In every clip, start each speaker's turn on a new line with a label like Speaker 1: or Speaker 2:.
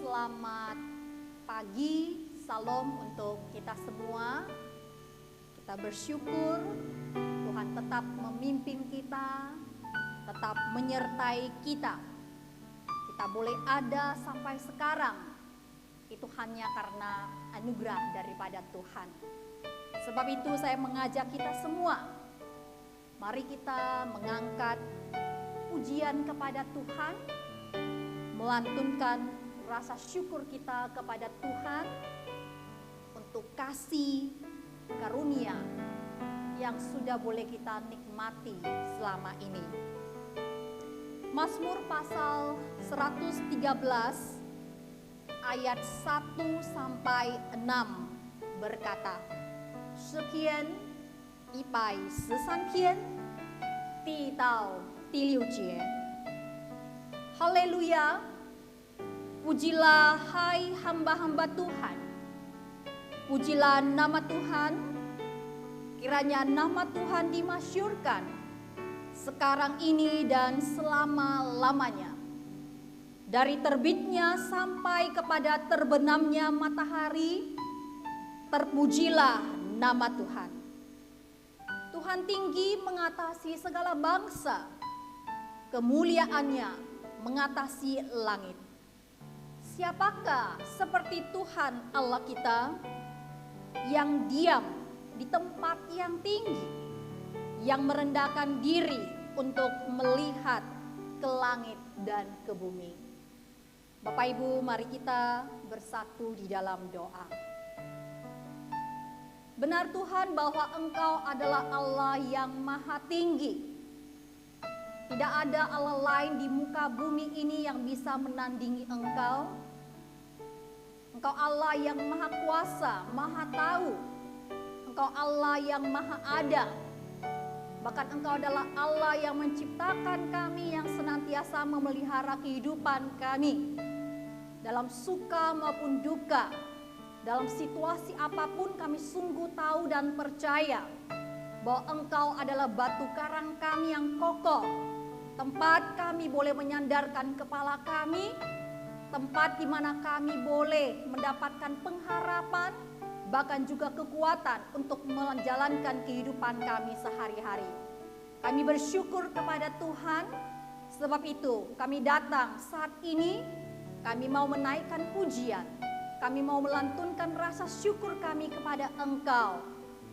Speaker 1: Selamat pagi, salam untuk kita semua. Kita bersyukur Tuhan tetap memimpin kita, tetap menyertai kita. Kita boleh ada sampai sekarang, itu hanya karena anugerah daripada Tuhan. Sebab itu saya mengajak kita semua, mari kita mengangkat pujian kepada Tuhan, melantunkan rasa syukur kita kepada Tuhan untuk kasih karunia yang sudah boleh kita nikmati selama ini. Mazmur pasal 113 ayat 1 sampai 6 berkata, 诗篇113篇第到第6节， Haleluya, pujilah hai hamba-hamba Tuhan, pujilah nama Tuhan, kiranya nama Tuhan dimasyhurkan sekarang ini dan selama-lamanya. Dari terbitnya sampai kepada terbenamnya matahari, terpujilah nama Tuhan. Tuhan tinggi mengatasi segala bangsa, kemuliaannya mengatasi langit. Siapakah seperti Tuhan Allah kita yang diam di tempat yang tinggi, yang merendahkan diri untuk melihat ke langit dan ke bumi. Bapak Ibu, mari kita bersatu di dalam doa. Benar Tuhan bahwa Engkau adalah Allah yang maha tinggi. Tidak ada Allah lain di muka bumi ini yang bisa menandingi Engkau. Engkau Allah yang maha kuasa, maha tahu. Engkau Allah yang maha ada. Bahkan Engkau adalah Allah yang menciptakan kami, yang senantiasa memelihara kehidupan kami. Dalam suka maupun duka, dalam situasi apapun kami sungguh tahu dan percaya bahwa Engkau adalah batu karang kami yang kokoh. Tempat kami boleh menyandarkan kepala kami, tempat di mana kami boleh mendapatkan pengharapan, bahkan juga kekuatan untuk menjalankan kehidupan kami sehari-hari. Kami bersyukur kepada Tuhan, sebab itu kami datang saat ini, kami mau menaikkan pujian, kami mau melantunkan rasa syukur kami kepada Engkau.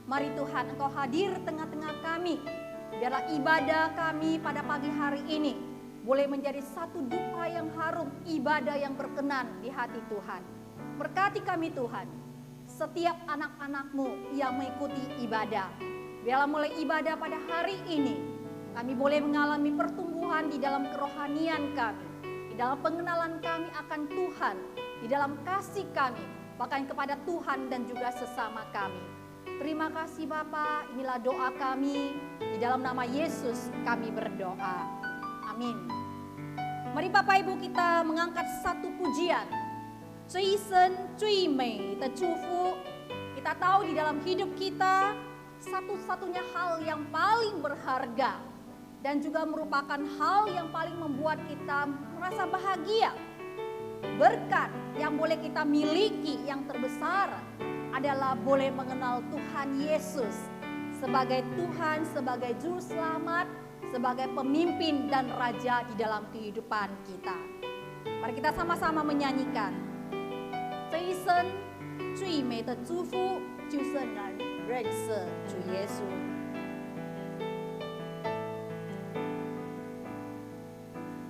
Speaker 1: Mari Tuhan, Engkau hadir tengah-tengah kami. Biarlah ibadah kami pada pagi hari ini boleh menjadi satu dupa yang harum, ibadah yang berkenan di hati Tuhan. Berkati kami Tuhan, setiap anak-anak-Mu yang mengikuti ibadah. Biarlah mulai ibadah pada hari ini, kami boleh mengalami pertumbuhan di dalam kerohanian kami, di dalam pengenalan kami akan Tuhan, di dalam kasih kami, bahkan kepada Tuhan dan juga sesama kami. Terima kasih Bapa, inilah doa kami, di dalam nama Yesus kami berdoa. Amin. Mari Bapak Ibu kita mengangkat satu pujian. 这一生最美的祝福. Kita tahu di dalam hidup kita, satu-satunya hal yang paling berharga dan juga merupakan hal yang paling membuat kita merasa bahagia. Berkat yang boleh kita miliki yang terbesar adalah boleh mengenal Tuhan Yesus sebagai Tuhan, sebagai Juru Selamat, sebagai pemimpin dan Raja di dalam kehidupan kita. Mari kita sama-sama menyanyikan. 这一生最美的祝福就是能认识主耶稣。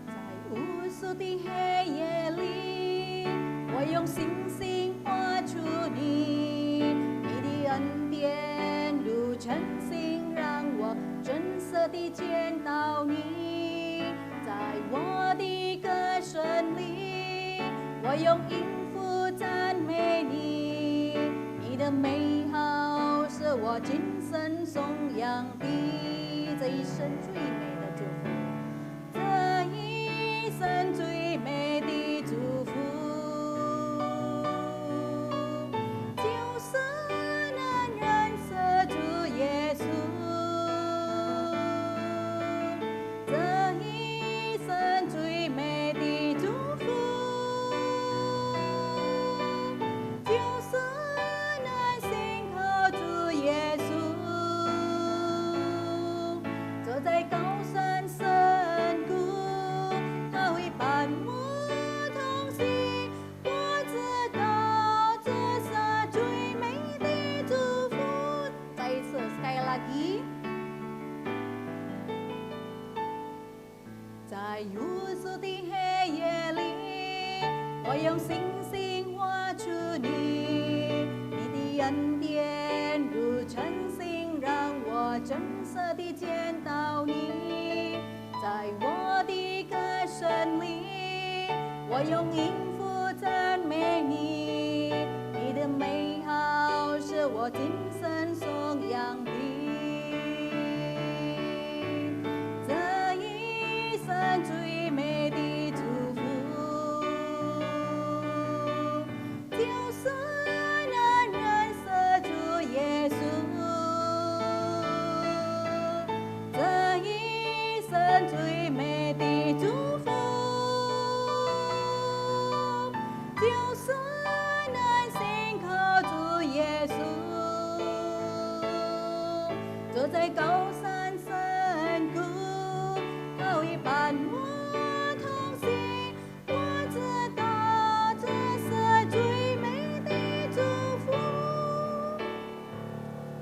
Speaker 1: 在无数的黑夜里，我用星星画出你，你的恩典如晨星，让我真实地见到你。在我的歌声里，我用音符赞美你，你的美好是我今生颂扬的。这一生最美的祝福，这一生最美的祝福，就是能认识主耶稣。这一生最美的祝福。用星星画出你，你的恩典如晨星，让我真实地见到你。在我的歌声里，我用音符赞美你，你的美好是我今生颂扬的。这一生最美的祝福，就是能认识主耶稣。这一生最美的祝福，就是能信靠主耶稣。坐在高山深谷，他会伴我同行。我知道这是最美的祝福。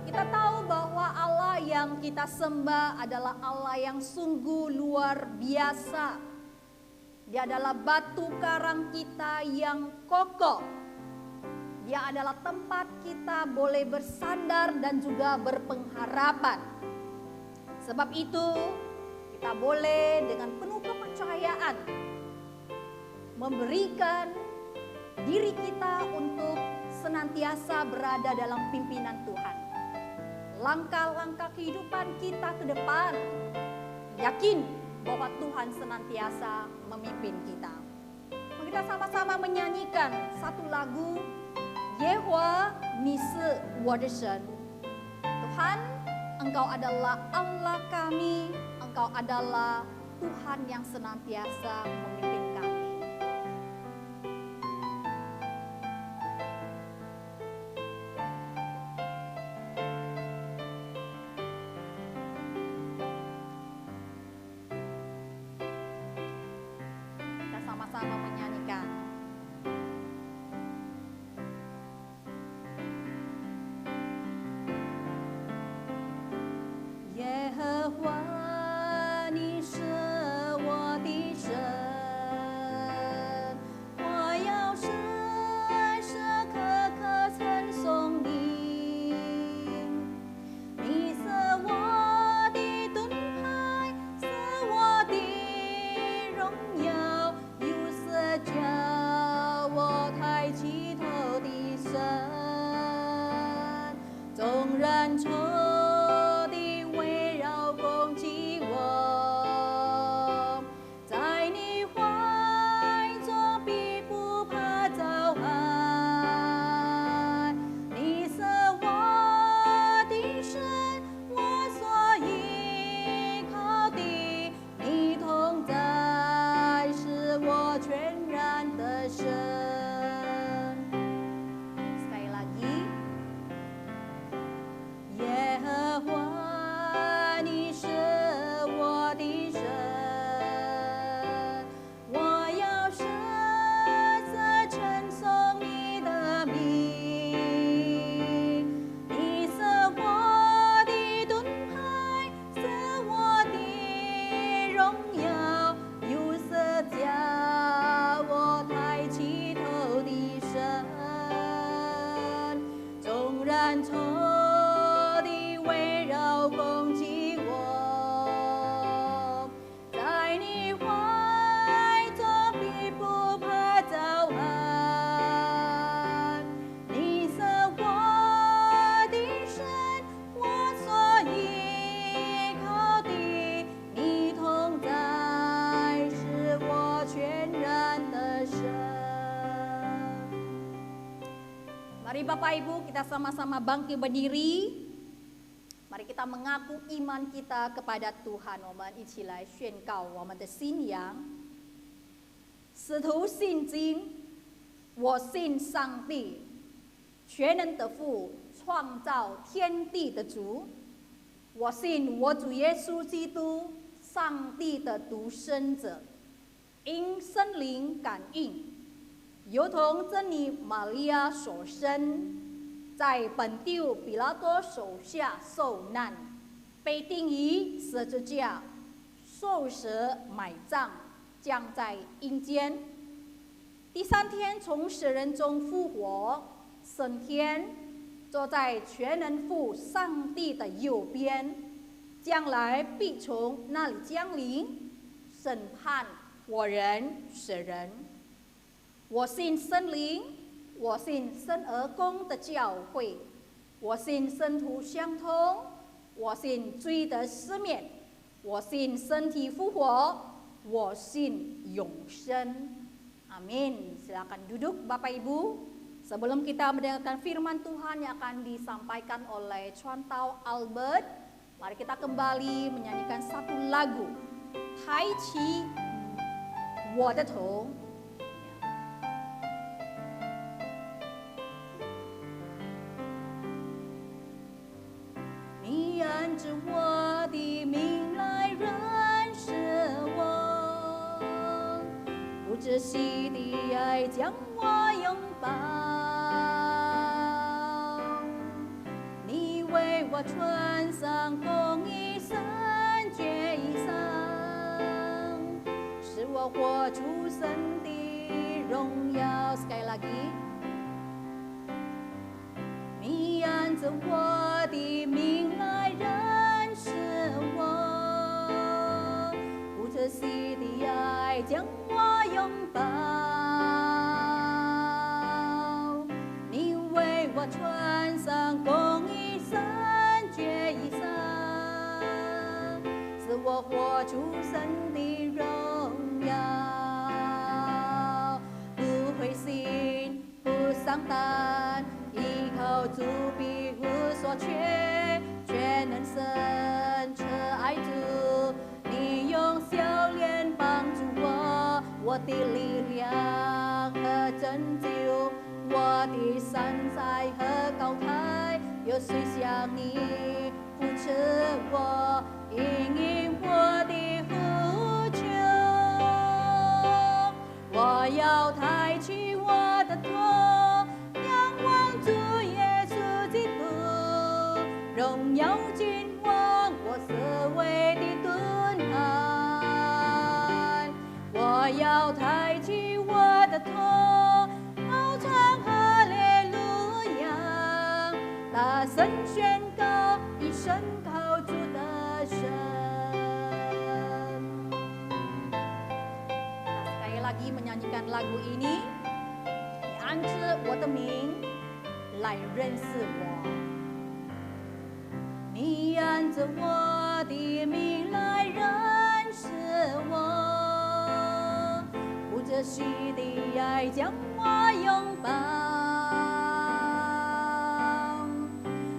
Speaker 1: Kita tahu bahwa Allah yang kita sembah adalah Allah yang sungguh luar biasa. Dia adalah batu karang kita yang kokoh. Dia adalah tempat kita boleh bersandar dan juga berpengharapan. Sebab itu, kita boleh dengan penuh kepercayaan memberikan diri kita untuk senantiasa berada dalam pimpinan Tuhan. Langkah-langkah kehidupan kita ke depan, yakin bahwa Tuhan senantiasa memimpin kita. Mari kita sama-sama menyanyikan satu lagu, Yehova Nisi Wadesan. Tuhan, Engkau adalah Allah kami, Engkau adalah Tuhan yang senantiasa memimpin kami. Kita sama-sama menyanyikan. Mari Bapak Ibu kita sama-sama bangkit berdiri. Mari kita mengaku iman kita kepada Tuhan. 我们一起来宣告我们的信仰。使徒信经，我信上帝，全能的父，创造天地的主。我信我主耶稣基督，上帝的独生者，因圣灵感应，由同真理玛利亚所生，在本丢比拉多手下受难，被钉于十字架，受死埋葬，降在阴间，第3天从死人中复活，升天，坐在全能父上帝的右边，将来必从那里降临，审判活人死人。我信圣灵，我信生而公的教会，我信圣徒相通，我信罪的赦免，我信身体复活，我信永生。Amin. Silakan duduk Bapak Ibu. Sebelum kita mendengarkan firman Tuhan yang akan disampaikan oleh Chuantao Albert, mari kita kembali menyanyikan satu lagu, Tai Chi Wo De Tou. 你按着我的名来认识我，不窒息的爱将我拥抱，你为我穿上公义圣洁衣裳，使我活出神的荣耀。Sekali lagi， 你按着我的名来认识我，不窒息的爱将我拥抱，你为我穿上公义圣洁衣裳，使我活出神的荣耀，不灰心，不丧胆，依靠主必无所缺，全能神慈爱主，你用笑脸帮助我，我的力量和拯救，我的山寨和高台，有谁像你扶持我，应允我的呼求？我要抬起我的头，仰望主耶稣基督，荣耀君王我所谓的盾牌。我要抬起我的头，高唱哈利路亚，大声宣告一声靠主的神。Sekali lagi menyanyikan lagu ini, 你按着我的名来认识我，你按着我的名来认识我，不窒息的爱将我拥抱，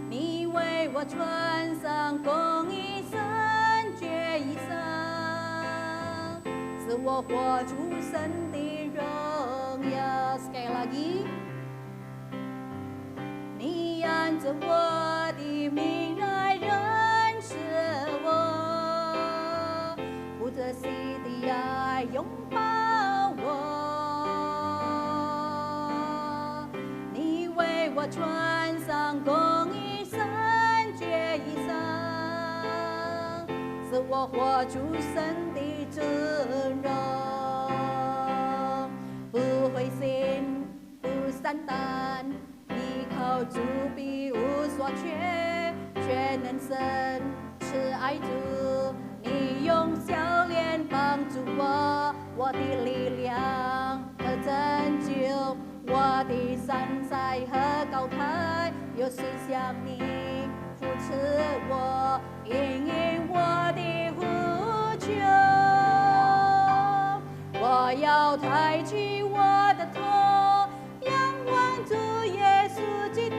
Speaker 1: 你为我穿上公义圣洁衣裳，使我活出神的荣耀。Sekali lagi， 你按着我的名来认识我，不窒息的爱拥抱我，你为我穿上公义圣洁衣裳，使我活出神的尊荣，不灰心，不丧胆，依靠主必无所缺，全能神慈爱主，你用笑脸帮助我，我的力量和拯救，我的山寨和高台，有谁像你扶持我，应允我的呼求？我要抬起我的头，仰望主耶稣基督，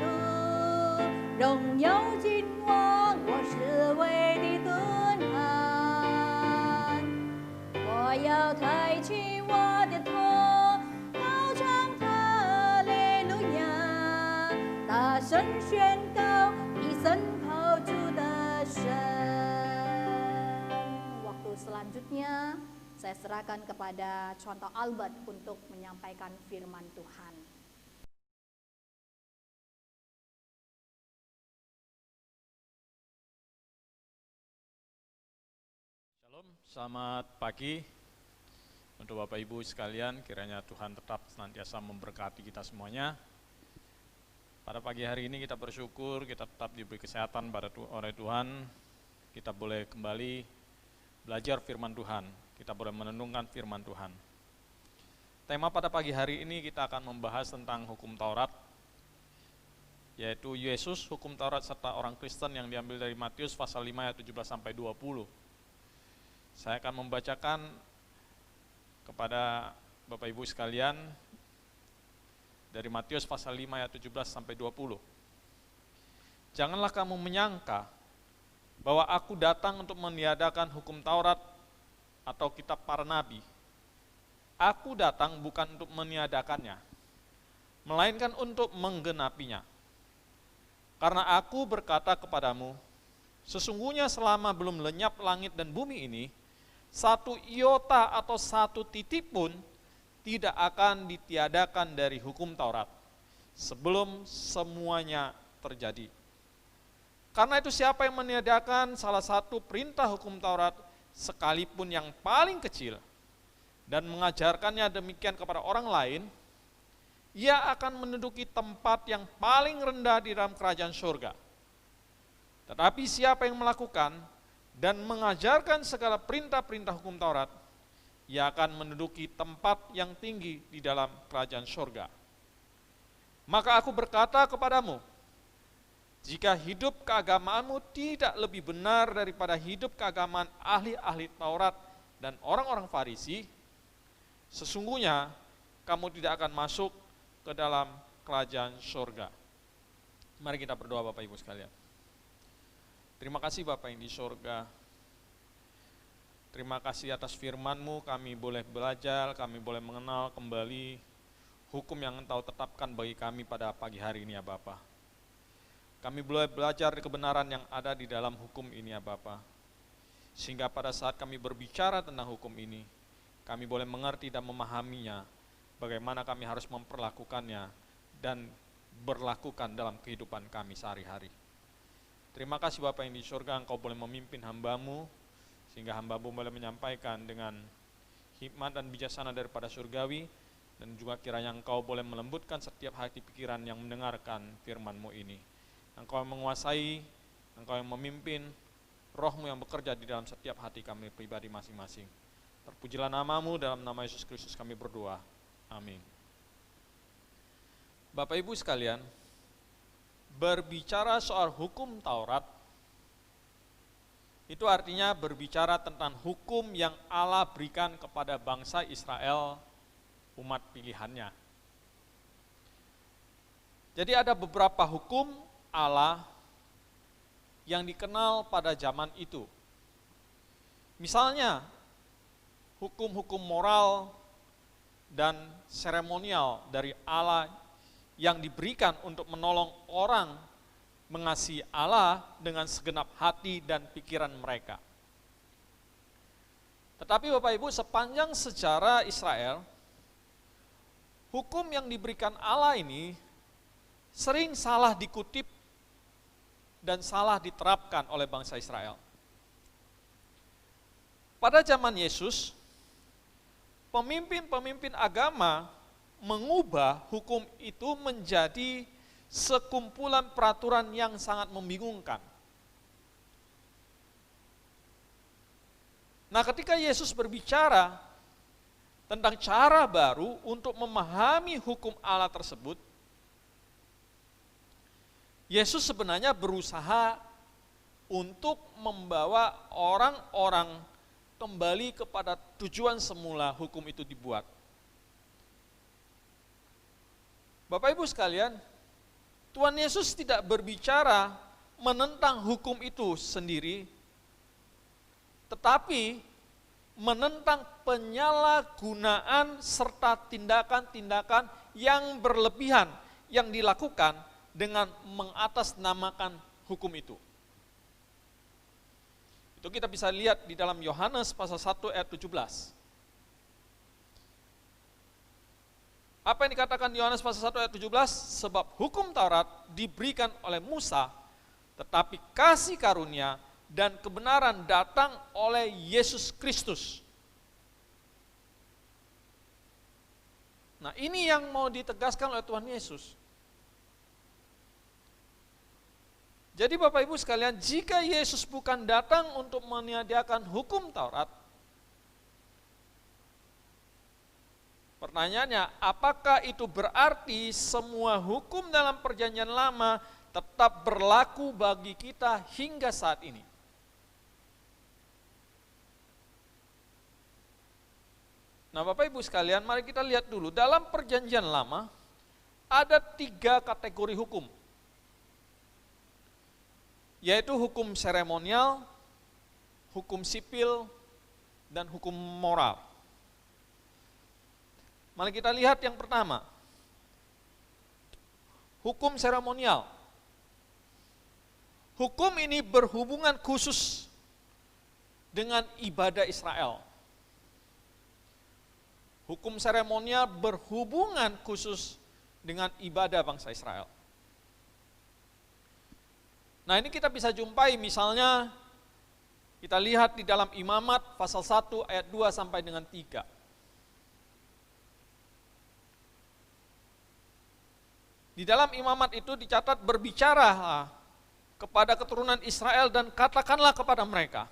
Speaker 1: 荣耀君王我是为的盾牌。我要抬起我的头，高唱哈利路亚，大声宣告一声靠主的神。Waktu selanjutnya saya serahkan kepada Chuantao Albert untuk menyampaikan firman Tuhan.
Speaker 2: Shalom, selamat pagi. Untuk Bapak Ibu sekalian, kiranya Tuhan tetap senantiasa memberkati kita semuanya. Pada pagi hari ini kita bersyukur, kita tetap diberi kesehatan oleh Tuhan. Kita boleh kembali belajar firman Tuhan, kita boleh menenungkan firman Tuhan. Tema pada pagi hari ini kita akan membahas tentang hukum Taurat, yaitu Yesus, hukum Taurat serta orang Kristen, yang diambil dari Matius pasal 5 ayat 17-20. Saya akan membacakan kepada Bapak Ibu sekalian dari Matius pasal 5 ayat 17-20. Janganlah kamu menyangka bahwa aku datang untuk meniadakan hukum Taurat atau kitab para nabi. Aku datang bukan untuk meniadakannya, melainkan untuk menggenapinya. Karena aku berkata kepadamu, sesungguhnya selama belum lenyap langit dan bumi ini, satu iota atau satu titik pun tidak akan ditiadakan dari hukum Taurat sebelum semuanya terjadi. Karena itu siapa yang meniadakan salah satu perintah hukum Taurat sekalipun yang paling kecil dan mengajarkannya demikian kepada orang lain, ia akan menduduki tempat yang paling rendah di dalam kerajaan surga. Tetapi siapa yang melakukan dan mengajarkan segala perintah-perintah hukum Taurat, ia akan menduduki tempat yang tinggi di dalam kerajaan surga. Maka aku berkata kepadamu, jika hidup keagamaanmu tidak lebih benar daripada hidup keagamaan ahli-ahli Taurat dan orang-orang Farisi, sesungguhnya kamu tidak akan masuk ke dalam kerajaan surga. Mari kita berdoa Bapak Ibu sekalian. Terima kasih Bapa yang di surga. Terima kasih atas firman-Mu, kami boleh belajar, kami boleh mengenal kembali hukum yang Engkau tetapkan bagi kami pada pagi hari ini ya Bapa. Kami boleh belajar kebenaran yang ada di dalam hukum ini ya Bapa. Sehingga pada saat kami berbicara tentang hukum ini, kami boleh mengerti dan memahaminya, bagaimana kami harus memperlakukannya dan berlakukan dalam kehidupan kami sehari-hari. Terima kasih Bapak yang di surga, Engkau boleh memimpin hamba-Mu, sehingga hamba-Mu boleh menyampaikan dengan hikmat dan bijaksana daripada surgawi, dan juga kiranya Engkau boleh melembutkan setiap hati pikiran yang mendengarkan firman-Mu ini. Engkau yang menguasai, Engkau yang memimpin, Roh-Mu yang bekerja di dalam setiap hati kami pribadi masing-masing. Terpujilah nama-Mu, dalam nama Yesus Kristus kami berdoa. Amin. Bapak Ibu sekalian, berbicara soal hukum Taurat, itu artinya berbicara tentang hukum yang Allah berikan kepada bangsa Israel, umat pilihannya. Jadi ada beberapa hukum Allah yang dikenal pada zaman itu. Misalnya, hukum-hukum moral dan seremonial dari Allah yang diberikan untuk menolong orang mengasihi Allah dengan segenap hati dan pikiran mereka. Tetapi Bapak Ibu, sepanjang sejarah Israel, hukum yang diberikan Allah ini sering salah dikutip dan salah diterapkan oleh bangsa Israel. Pada zaman Yesus, pemimpin-pemimpin agama mengubah hukum itu menjadi sekumpulan peraturan yang sangat membingungkan. Nah, ketika Yesus berbicara tentang cara baru untuk memahami hukum Allah tersebut, Yesus sebenarnya berusaha untuk membawa orang-orang kembali kepada tujuan semula hukum itu dibuat. Bapak Ibu sekalian, Tuhan Yesus tidak berbicara menentang hukum itu sendiri, tetapi menentang penyalahgunaan serta tindakan-tindakan yang berlebihan yang dilakukan dengan mengatasnamakan hukum itu. Itu kita bisa lihat di dalam Yohanes pasal 1 ayat 17. Apa yang dikatakan di Yohanes pasal 1 ayat 17? Sebab hukum Taurat diberikan oleh Musa, tetapi kasih karunia dan kebenaran datang oleh Yesus Kristus. Nah, ini yang mau ditegaskan oleh Tuhan Yesus. Jadi Bapak Ibu sekalian, jika Yesus bukan datang untuk meniadakan hukum Taurat, pertanyaannya, apakah itu berarti semua hukum dalam Perjanjian Lama tetap berlaku bagi kita hingga saat ini? Nah, Bapak Ibu sekalian, mari kita lihat dulu. Dalam Perjanjian Lama ada 3 kategori hukum, yaitu hukum seremonial, hukum sipil, dan hukum moral. Mari kita lihat yang pertama, hukum seremonial. Hukum ini berhubungan khusus dengan ibadah Israel. Hukum seremonial berhubungan khusus dengan ibadah bangsa Israel. Nah, ini kita bisa jumpai misalnya, kita lihat di dalam Imamat pasal 1 ayat 2 sampai dengan 3. Di dalam Imamat itu dicatat, berbicara kepada keturunan Israel dan katakanlah kepada mereka,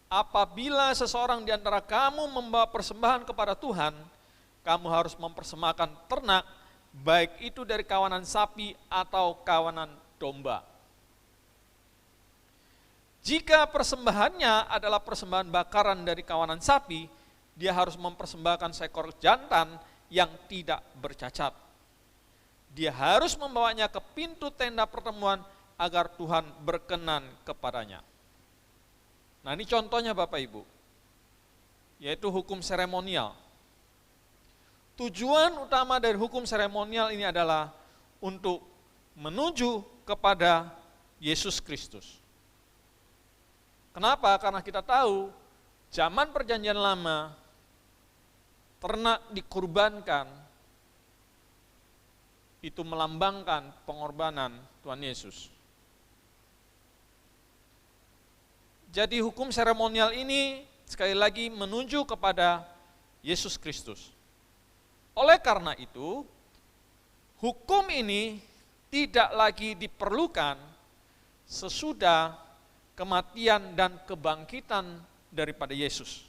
Speaker 2: apabila seseorang di antara kamu membawa persembahan kepada Tuhan, kamu harus mempersembahkan ternak, baik itu dari kawanan sapi atau kawanan domba. Jika persembahannya adalah persembahan bakaran dari kawanan sapi, dia harus mempersembahkan seekor jantan yang tidak bercacat. Dia harus membawanya ke pintu tenda pertemuan agar Tuhan berkenan kepadanya. Nah, ini contohnya Bapak Ibu, yaitu hukum seremonial. Tujuan utama dari hukum seremonial ini adalah untuk menuju kepada Yesus Kristus. Kenapa? Karena kita tahu zaman Perjanjian Lama ternak dikurbankan, itu melambangkan pengorbanan Tuhan Yesus. Jadi hukum seremonial ini sekali lagi menuju kepada Yesus Kristus. Oleh karena itu, hukum ini tidak lagi diperlukan sesudah kematian dan kebangkitan daripada Yesus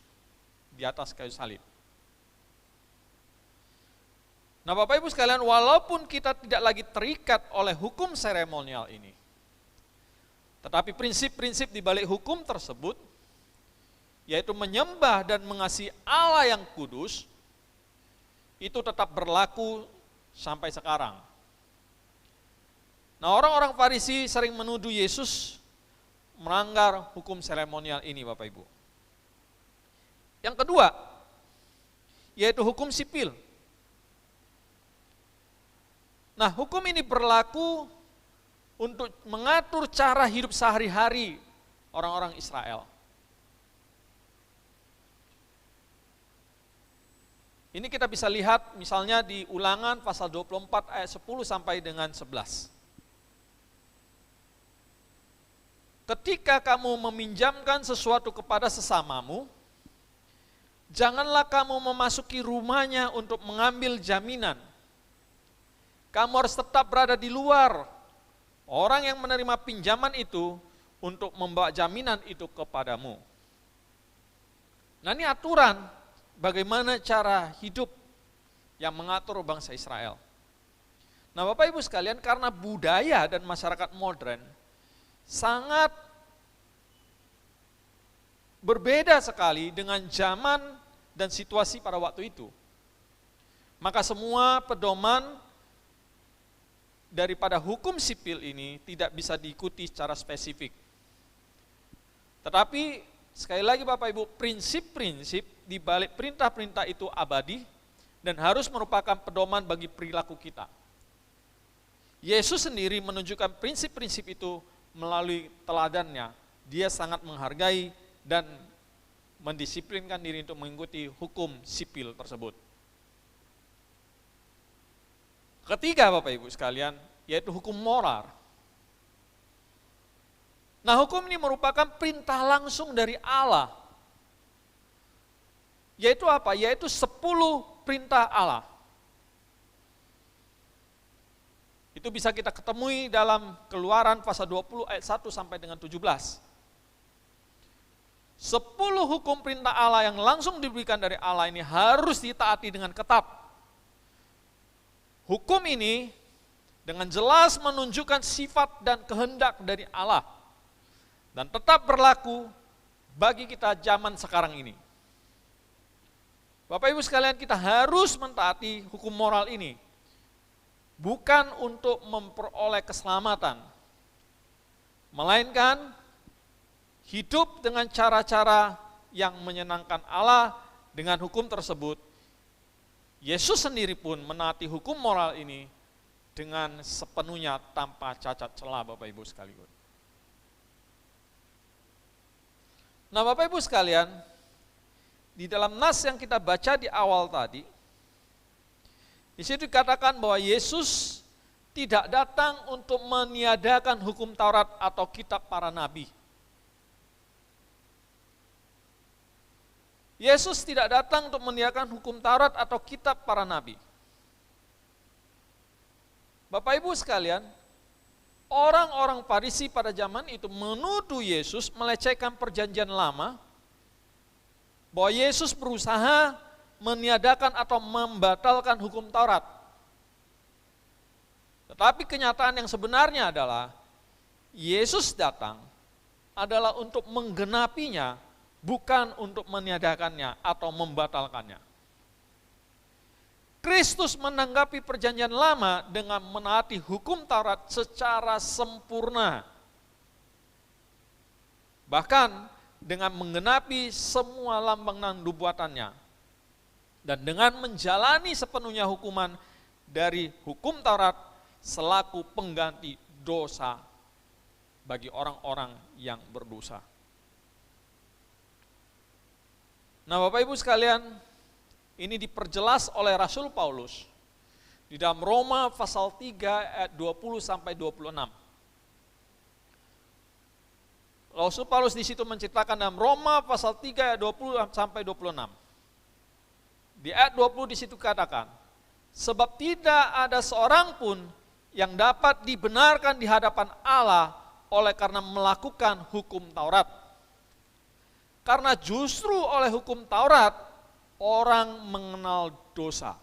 Speaker 2: di atas kayu salib. Nah, Bapak Ibu sekalian, walaupun kita tidak lagi terikat oleh hukum seremonial ini, tetapi prinsip-prinsip di balik hukum tersebut, yaitu menyembah dan mengasihi Allah yang kudus, itu tetap berlaku sampai sekarang. Nah, orang-orang Farisi sering menuduh Yesus melanggar hukum seremonial ini, Bapak Ibu. Yang kedua, yaitu hukum sipil. Nah, hukum ini berlaku untuk mengatur cara hidup sehari-hari orang-orang Israel. Ini kita bisa lihat misalnya di Ulangan pasal 24 ayat 10 sampai dengan 11. Ketika kamu meminjamkan sesuatu kepada sesamamu, janganlah kamu memasuki rumahnya untuk mengambil jaminan. Kamu harus tetap berada di luar. Orang yang menerima pinjaman itu untuk membawa jaminan itu kepadamu. Nah, ini aturan bagaimana cara hidup yang mengatur bangsa Israel. Nah, Bapak Ibu sekalian, karena budaya dan masyarakat modern sangat berbeda sekali dengan zaman dan situasi pada waktu itu. Maka semua pedoman daripada hukum sipil ini tidak bisa diikuti secara spesifik. Tetapi sekali lagi Bapak Ibu, prinsip-prinsip di balik perintah-perintah itu abadi dan harus merupakan pedoman bagi perilaku kita. Yesus sendiri menunjukkan prinsip-prinsip itu melalui teladannya. Dia sangat menghargai dan mendisiplinkan diri untuk mengikuti hukum sipil tersebut. Ketiga Bapak Ibu sekalian, yaitu hukum moral. Nah, hukum ini merupakan perintah langsung dari Allah. Yaitu apa? Yaitu 10 perintah Allah. Itu bisa kita ketemui dalam Keluaran pasal 20 ayat 1 sampai dengan 17. 10 hukum perintah Allah yang langsung diberikan dari Allah ini harus ditaati dengan ketat. Hukum ini dengan jelas menunjukkan sifat dan kehendak dari Allah dan tetap berlaku bagi kita zaman sekarang ini. Bapak Ibu sekalian, kita harus mentaati hukum moral ini, bukan untuk memperoleh keselamatan, melainkan hidup dengan cara-cara yang menyenangkan Allah. Dengan hukum tersebut, Yesus sendiri pun menaati hukum moral ini dengan sepenuhnya tanpa cacat celah, Bapak Ibu sekalian. Nah, Bapak Ibu sekalian, di dalam nas yang kita baca di awal tadi, di situ dikatakan bahwa Yesus tidak datang untuk meniadakan hukum Taurat atau kitab para nabi. Yesus tidak datang untuk meniadakan hukum Taurat atau kitab para nabi. Bapak Ibu sekalian, orang-orang Farisi pada zaman itu menuduh Yesus melecehkan perjanjian lama, bahwa Yesus berusaha meniadakan atau membatalkan hukum Taurat. Tetapi kenyataan yang sebenarnya adalah Yesus datang adalah untuk menggenapinya, bukan untuk meniadakannya atau membatalkannya. Kristus menanggapi perjanjian lama dengan menaati hukum Taurat secara sempurna. Bahkan dengan menggenapi semua lambang dan nubuatannya. Dan dengan menjalani sepenuhnya hukuman dari hukum Taurat selaku pengganti dosa bagi orang-orang yang berdosa. Nah, Bapak Ibu sekalian, ini diperjelas oleh Rasul Paulus di dalam Roma pasal 3 ayat 20 sampai 26. Rasul Paulus di situ menceritakan dalam Roma pasal 3 ayat 20 sampai 26. Di ayat 20 di situ katakan, sebab tidak ada seorang pun yang dapat dibenarkan di hadapan Allah oleh karena melakukan hukum Taurat. Karena justru oleh hukum Taurat orang mengenal dosa.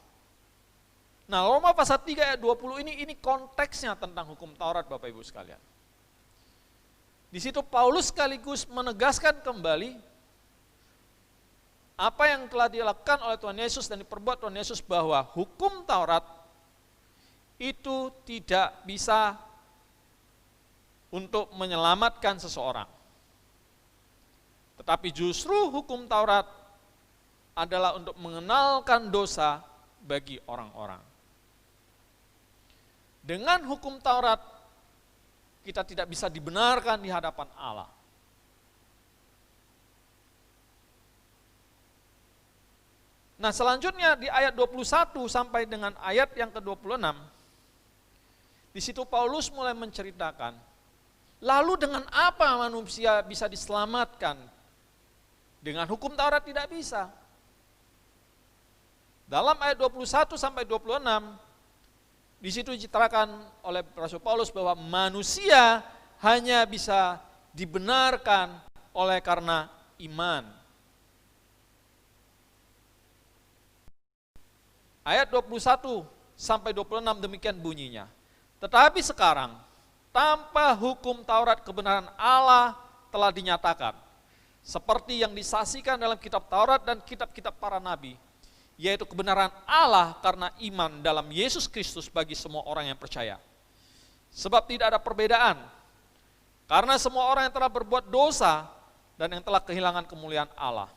Speaker 2: Nah, Roma pasal 3 ayat 20 ini konteksnya tentang hukum Taurat, Bapak Ibu sekalian. Di situ Paulus sekaligus menegaskan kembali apa yang telah dilakukan oleh Tuhan Yesus dan diperbuat Tuhan Yesus, bahwa hukum Taurat itu tidak bisa untuk menyelamatkan seseorang. Tetapi justru hukum Taurat adalah untuk mengenalkan dosa bagi orang-orang. Dengan hukum Taurat, kita tidak bisa dibenarkan di hadapan Allah. Nah, selanjutnya di ayat 21 sampai dengan ayat yang ke-26, di situ Paulus mulai menceritakan, lalu dengan apa manusia bisa diselamatkan? Dengan hukum Taurat tidak bisa. Dalam ayat 21 sampai 26, di situ diterangkan oleh Rasul Paulus bahwa manusia hanya bisa dibenarkan oleh karena iman. Ayat 21 sampai 26 demikian bunyinya. Tetapi sekarang, tanpa hukum Taurat kebenaran Allah telah dinyatakan, seperti yang disaksikan dalam kitab Taurat dan kitab-kitab para nabi, yaitu kebenaran Allah karena iman dalam Yesus Kristus bagi semua orang yang percaya. Sebab tidak ada perbedaan, karena semua orang yang telah berbuat dosa dan yang telah kehilangan kemuliaan Allah.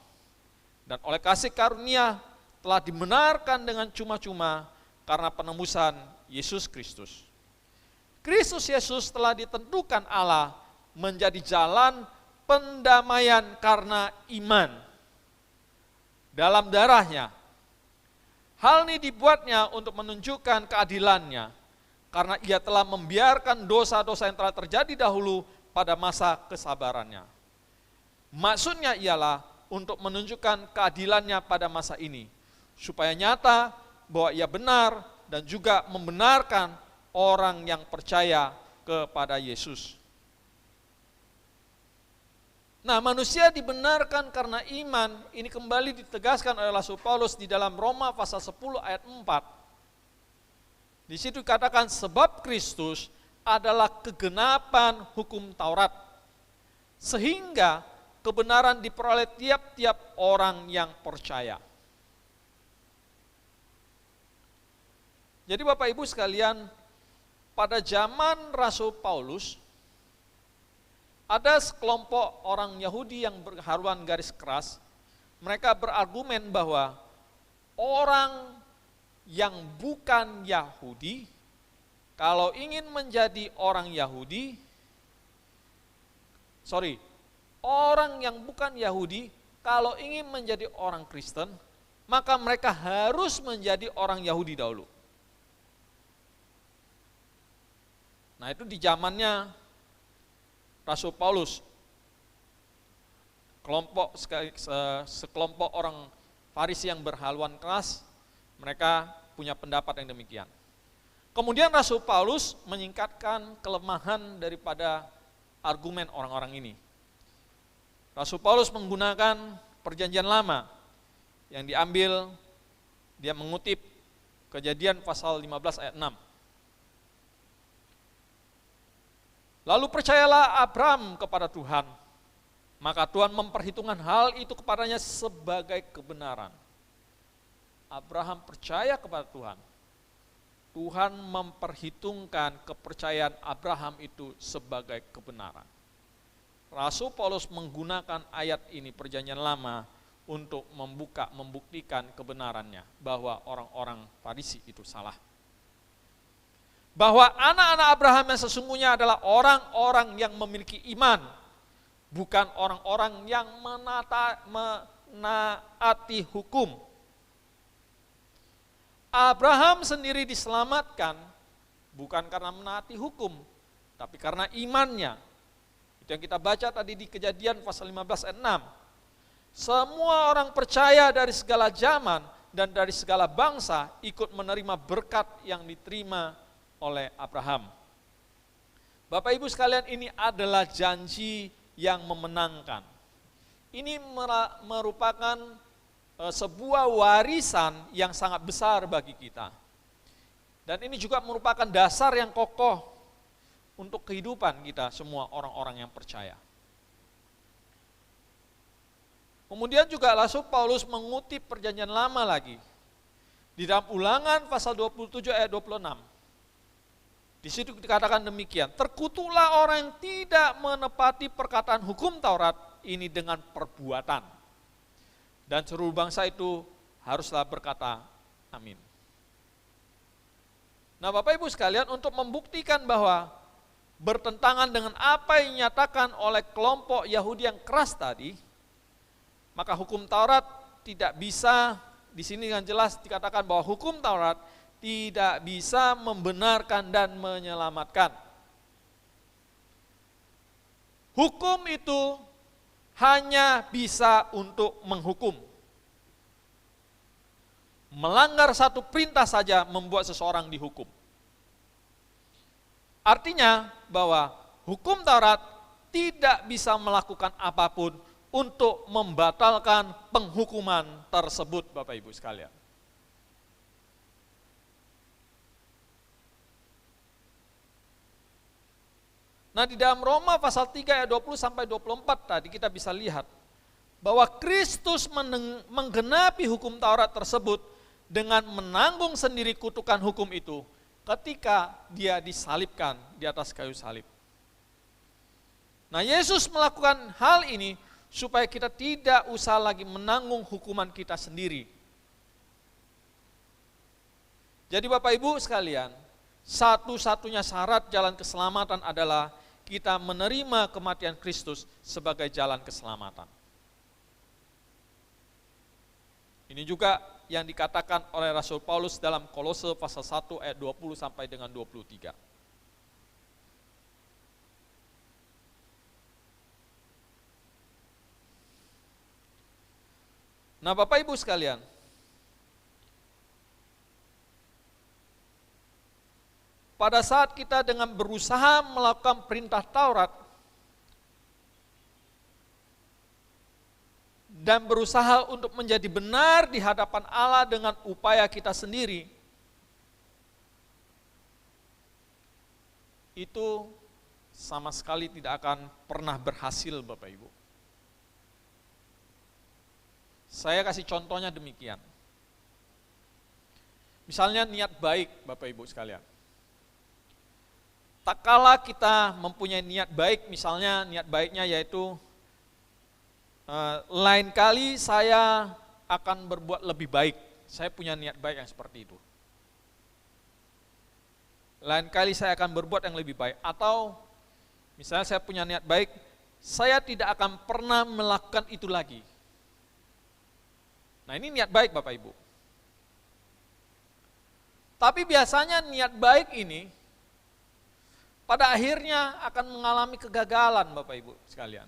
Speaker 2: Dan oleh kasih karunia telah dibenarkan dengan cuma-cuma karena penebusan Yesus Kristus. Kristus Yesus telah ditentukan Allah menjadi jalan pendamaian karena iman dalam darahnya. Hal ini dibuatnya untuk menunjukkan keadilannya, karena ia telah membiarkan dosa-dosa yang telah terjadi dahulu pada masa kesabarannya. Maksudnya ialah untuk menunjukkan keadilannya pada masa ini, supaya nyata bahwa ia benar dan juga membenarkan orang yang percaya kepada Yesus. Nah, manusia dibenarkan karena iman, ini kembali ditegaskan oleh Rasul Paulus di dalam Roma pasal 10 ayat 4. Di situ dikatakan sebab Kristus adalah kegenapan hukum Taurat, sehingga kebenaran diperoleh tiap-tiap orang yang percaya. Jadi Bapak Ibu sekalian, pada zaman Rasul Paulus, ada sekelompok orang Yahudi yang berhaluan garis keras. Mereka berargumen bahwa orang yang bukan Yahudi, kalau ingin menjadi orang Yahudi, orang yang bukan Yahudi, kalau ingin menjadi orang Kristen, maka mereka harus menjadi orang Yahudi dahulu. Nah, itu di zamannya Rasul Paulus, sekelompok orang Farisi yang berhaluan keras, mereka punya pendapat yang demikian. Kemudian Rasul Paulus menyingkatkan kelemahan daripada argumen orang-orang ini. Rasul Paulus menggunakan perjanjian lama yang diambil, dia mengutip Kejadian pasal 15 ayat 6. Lalu percayalah Abraham kepada Tuhan, maka Tuhan memperhitungkan hal itu kepadanya sebagai kebenaran. Abraham percaya kepada Tuhan. Tuhan memperhitungkan kepercayaan Abraham itu sebagai kebenaran. Rasul Paulus menggunakan ayat ini perjanjian lama untuk membuktikan kebenarannya bahwa orang-orang Farisi itu salah. Bahwa anak-anak Abraham yang sesungguhnya adalah orang-orang yang memiliki iman, bukan orang-orang yang menaati hukum. Abraham sendiri diselamatkan bukan karena menaati hukum, tapi karena imannya. Itu yang kita baca tadi di Kejadian pasal 15 ayat 6. Semua orang percaya dari segala zaman dan dari segala bangsa ikut menerima berkat yang diterima oleh Abraham. Bapak Ibu sekalian, ini adalah janji yang memenangkan. Ini merupakan sebuah warisan yang sangat besar bagi kita. Dan ini juga merupakan dasar yang kokoh untuk kehidupan kita semua orang-orang yang percaya. Kemudian juga Rasul Paulus mengutip perjanjian lama lagi. Di dalam Ulangan pasal 27 ayat 26. Di situ dikatakan demikian, terkutuklah orang yang tidak menepati perkataan hukum Taurat ini dengan perbuatan. Dan seluruh bangsa itu haruslah berkata, amin. Nah Bapak Ibu sekalian, untuk membuktikan bahwa bertentangan dengan apa yang dinyatakan oleh kelompok Yahudi yang keras tadi, maka hukum Taurat tidak bisa, di sini dengan jelas dikatakan bahwa hukum Taurat tidak bisa membenarkan dan menyelamatkan. Hukum itu hanya bisa untuk menghukum. Melanggar satu perintah saja membuat seseorang dihukum. Artinya bahwa hukum Taurat tidak bisa melakukan apapun untuk membatalkan penghukuman tersebut, Bapak Ibu sekalian. Nah di dalam Roma pasal 3 ayat 20 sampai 24 tadi kita bisa lihat bahwa Kristus menggenapi hukum Taurat tersebut dengan menanggung sendiri kutukan hukum itu ketika dia disalibkan di atas kayu salib. Nah Yesus melakukan hal ini supaya kita tidak usah lagi menanggung hukuman kita sendiri. Jadi Bapak Ibu sekalian, satu-satunya syarat jalan keselamatan adalah kita menerima kematian Kristus sebagai jalan keselamatan. Ini juga yang dikatakan oleh Rasul Paulus dalam Kolose pasal 1 ayat 20 sampai dengan 23. Nah Bapak Ibu sekalian, pada saat kita dengan berusaha melakukan perintah Taurat dan berusaha untuk menjadi benar di hadapan Allah dengan upaya kita sendiri, itu sama sekali tidak akan pernah berhasil, Bapak Ibu. Saya kasih contohnya demikian. Misalnya niat baik, Bapak Ibu sekalian. Tak kala kita mempunyai niat baik, misalnya niat baiknya yaitu lain kali saya akan berbuat lebih baik. Saya punya niat baik yang seperti itu. Lain kali saya akan berbuat yang lebih baik. Atau misalnya saya punya niat baik, saya tidak akan pernah melakukan itu lagi. Nah, ini niat baik, Bapak Ibu. Tapi biasanya niat baik ini pada akhirnya akan mengalami kegagalan, Bapak Ibu sekalian.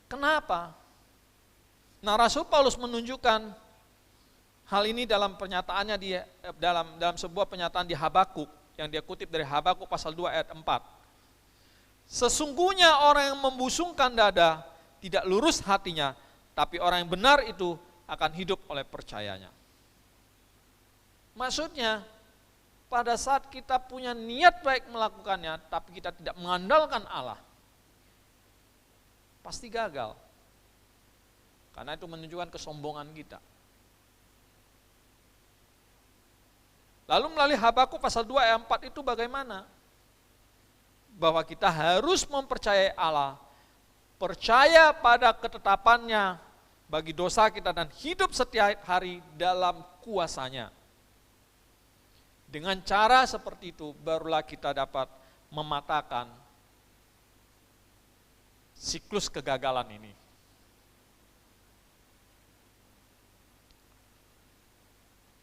Speaker 2: Kenapa? Nah, Rasul Paulus menunjukkan hal ini dalam pernyataannya dalam sebuah pernyataan di Habakuk yang dia kutip dari Habakuk pasal 2 ayat 4. Sesungguhnya orang yang membusungkan dada tidak lurus hatinya, tapi orang yang benar itu akan hidup oleh percayanya. Maksudnya, pada saat kita punya niat baik melakukannya, tapi kita tidak mengandalkan Allah, pasti gagal. Karena itu menunjukkan kesombongan kita. Lalu melalui Habakuk pasal 2 ayat 4 itu bagaimana? Bahwa kita harus mempercayai Allah, percaya pada ketetapannya bagi dosa kita dan hidup setiap hari dalam kuasanya. Dengan cara seperti itu barulah kita dapat mematahkan siklus kegagalan ini.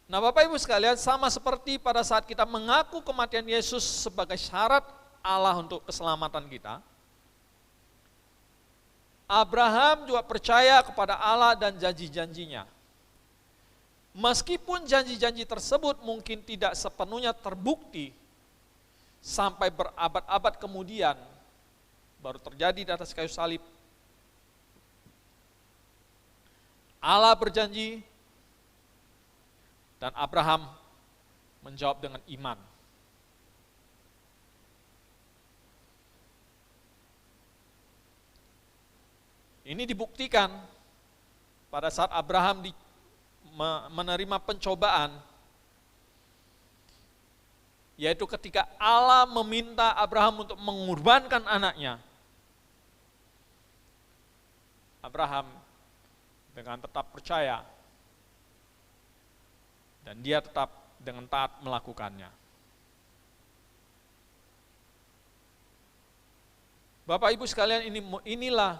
Speaker 2: Nah, Bapak Ibu sekalian, sama seperti pada saat kita mengaku kematian Yesus sebagai syarat Allah untuk keselamatan kita, Abraham juga percaya kepada Allah dan janji-janjinya. Meskipun janji-janji tersebut mungkin tidak sepenuhnya terbukti sampai berabad-abad kemudian baru terjadi di atas kayu salib. Allah berjanji dan Abraham menjawab dengan iman. Ini dibuktikan pada saat Abraham menerima pencobaan, yaitu ketika Allah meminta Abraham untuk mengorbankan anaknya. Abraham dengan tetap percaya dan dia tetap dengan taat melakukannya. Bapak Ibu sekalian, inilah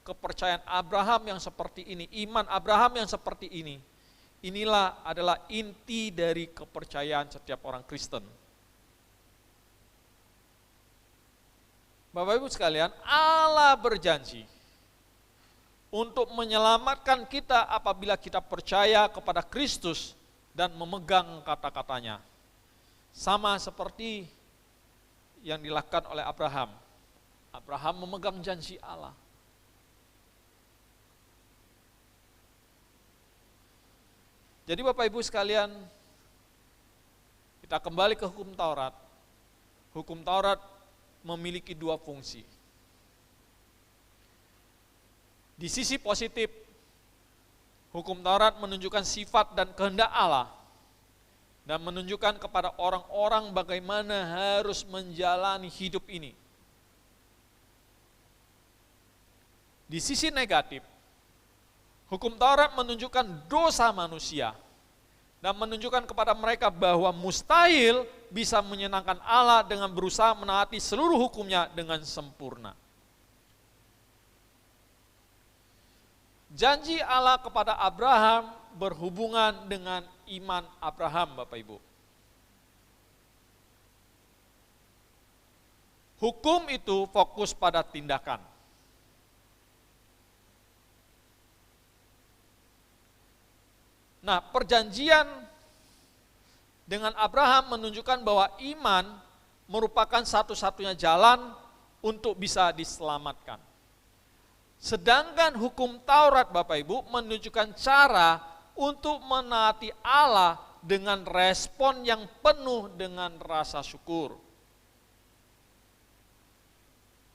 Speaker 2: kepercayaan Abraham yang seperti ini, iman Abraham yang seperti ini. Inilah adalah inti dari kepercayaan setiap orang Kristen. Bapak Ibu sekalian, Allah berjanji untuk menyelamatkan kita apabila kita percaya kepada Kristus dan memegang kata-katanya. Sama seperti yang dilakukan oleh Abraham. Abraham memegang janji Allah. Jadi Bapak Ibu sekalian, kita kembali ke hukum Taurat. Hukum Taurat memiliki dua fungsi. Di sisi positif, hukum Taurat menunjukkan sifat dan kehendak Allah dan menunjukkan kepada orang-orang bagaimana harus menjalani hidup ini. Di sisi negatif, hukum Taurat menunjukkan dosa manusia dan menunjukkan kepada mereka bahwa mustahil bisa menyenangkan Allah dengan berusaha menaati seluruh hukumnya dengan sempurna. Janji Allah kepada Abraham berhubungan dengan iman Abraham, Bapak Ibu. Hukum itu fokus pada tindakan. Nah, perjanjian dengan Abraham menunjukkan bahwa iman merupakan satu-satunya jalan untuk bisa diselamatkan. Sedangkan hukum Taurat, Bapak Ibu, menunjukkan cara untuk menaati Allah dengan respon yang penuh dengan rasa syukur.